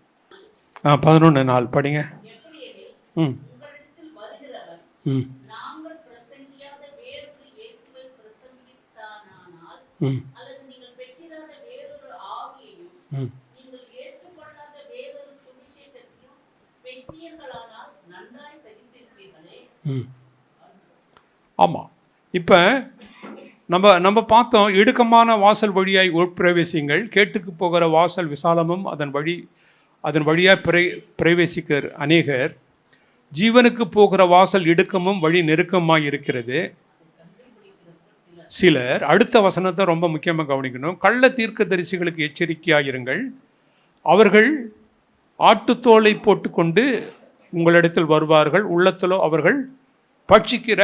11:4 படிங்க. எப்படியெனில் ம் உங்களிடத்தில் வருகிறவன் ம் நாங்கள் பிரசங்கியாத வேறொரு இயேசுவை பிரசங்கித்தானால், ம் அல்லது நீங்கள் பெற்றிராத வேறொரு ஆவியையும் ம் நீங்கள் ஏற்றுக்கொள்ளாத வேறொரு சுவிசேஷத்தையும் பெற்றீர்களானால் நன்றாய் சகித்திருப்பீர்களே. ம் ஆமாம். இப்போ நம்ம பார்த்தோம், இடுக்கமான வாசல் வழியாய் உட்பிரவேசிங்கள், கேட்டுக்கு போகிற வாசல் விசாலமும் அதன் வழியாக பிரவேசிக்கிற அநேகர், ஜீவனுக்கு போகிற வாசல் இடுக்கமும் வழி நெருக்கமாக இருக்கிறது சிலர். அடுத்த வசனத்தை ரொம்ப முக்கியமாக கவனிக்கணும். கள்ள தீர்க்கதரிசிகளுக்கு எச்சரிக்கையாயிருங்கள், அவர்கள் ஆட்டுத்தோலை போட்டுக்கொண்டு உங்களிடத்தில் வருவார்கள், உள்ளத்திலோ அவர்கள் பட்சிக்கிற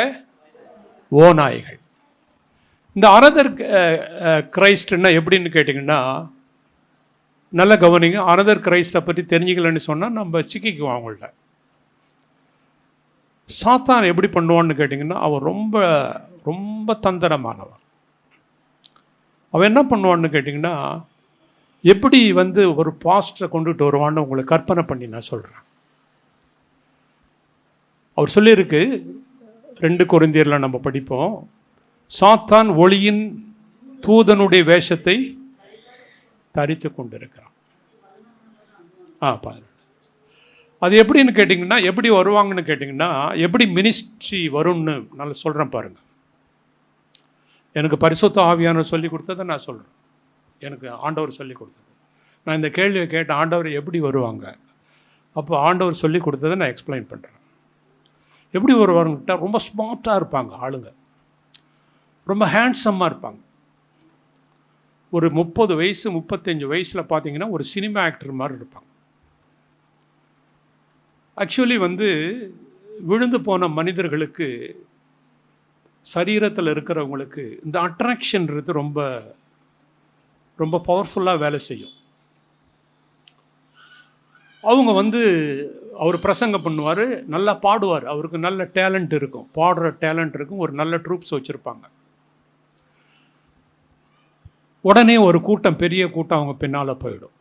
ஓநாய்கள். இந்த அனதர் கிரைஸ்ட்னா எப்படின்னு கேட்டிங்கன்னா, நல்ல கவனிங்க. அனதர் கிரைஸ்டை பற்றி தெரிஞ்சுக்கலன்னு சொன்னால் நம்ம சிக்கிக்குவோம் அவங்கள்ட்ட. சாத்தான் எப்படி பண்ணுவான்னு கேட்டிங்கன்னா, அவன் ரொம்ப ரொம்ப தந்திரமானவன். அவன் என்ன பண்ணுவான்னு கேட்டிங்கன்னா, எப்படி வந்து ஒரு பாஸ்டரை கொண்டுட்டு வருவான்னு உங்களுக்கு கற்பனை பண்ணி நான் சொல்கிறேன். அவர் சொல்லியிருக்கு, 2 கொரிந்தியரில் நம்ம படிப்போம், சாத்தான் ஒளியின் தூதனுடைய வேஷத்தை தரித்து கொண்டிருக்கிறான். 11. அது எப்படின்னு கேட்டிங்கன்னா, எப்படி வருவாங்கன்னு கேட்டிங்கன்னா, எப்படி மினிஸ்ட்ரி வரும்னு நான் சொல்கிறேன் பாருங்கள். எனக்கு பரிசுத்த ஆவியானவர் சொல்லி கொடுத்ததை நான் சொல்கிறேன், எனக்கு ஆண்டவர் சொல்லி கொடுத்தது. நான் இந்த கேள்வியை கேட்ட, ஆண்டவர் எப்படி வருவாங்க? அப்போ ஆண்டவர் சொல்லி கொடுத்ததை நான் எக்ஸ்பிளைன் பண்ணுறேன். எப்படி வருவாருங்கிட்ட, ரொம்ப ஸ்மார்ட்டாக இருப்பாங்க ஆளுங்க, ரொம்ப ஹேண்ட்ஸம்மாக இருப்பாங்க. ஒரு 30 வயசு 35 வயசில் பார்த்தீங்கன்னா ஒரு சினிமா ஆக்டர் மாதிரி இருப்பாங்க. ஆக்சுவலி வந்து விழுந்து போன மனிதர்களுக்கு, சரீரத்தில் இருக்கிறவங்களுக்கு இந்த அட்ராக்ஷன்றது ரொம்ப ரொம்ப பவர்ஃபுல்லாக வேலை செய்யும். அவங்க அவர் பிரசங்கம் பண்ணுவார், நல்லா பாடுவார், அவருக்கு நல்ல டேலண்ட் இருக்கும், பாடுற டேலண்ட் இருக்கும், ஒரு நல்ல ட்ரூப்ஸ் வச்சுருப்பாங்க. உடனே ஒரு கூட்டம், பெரிய கூட்டம் அவங்க பின்னால் போயிடும்.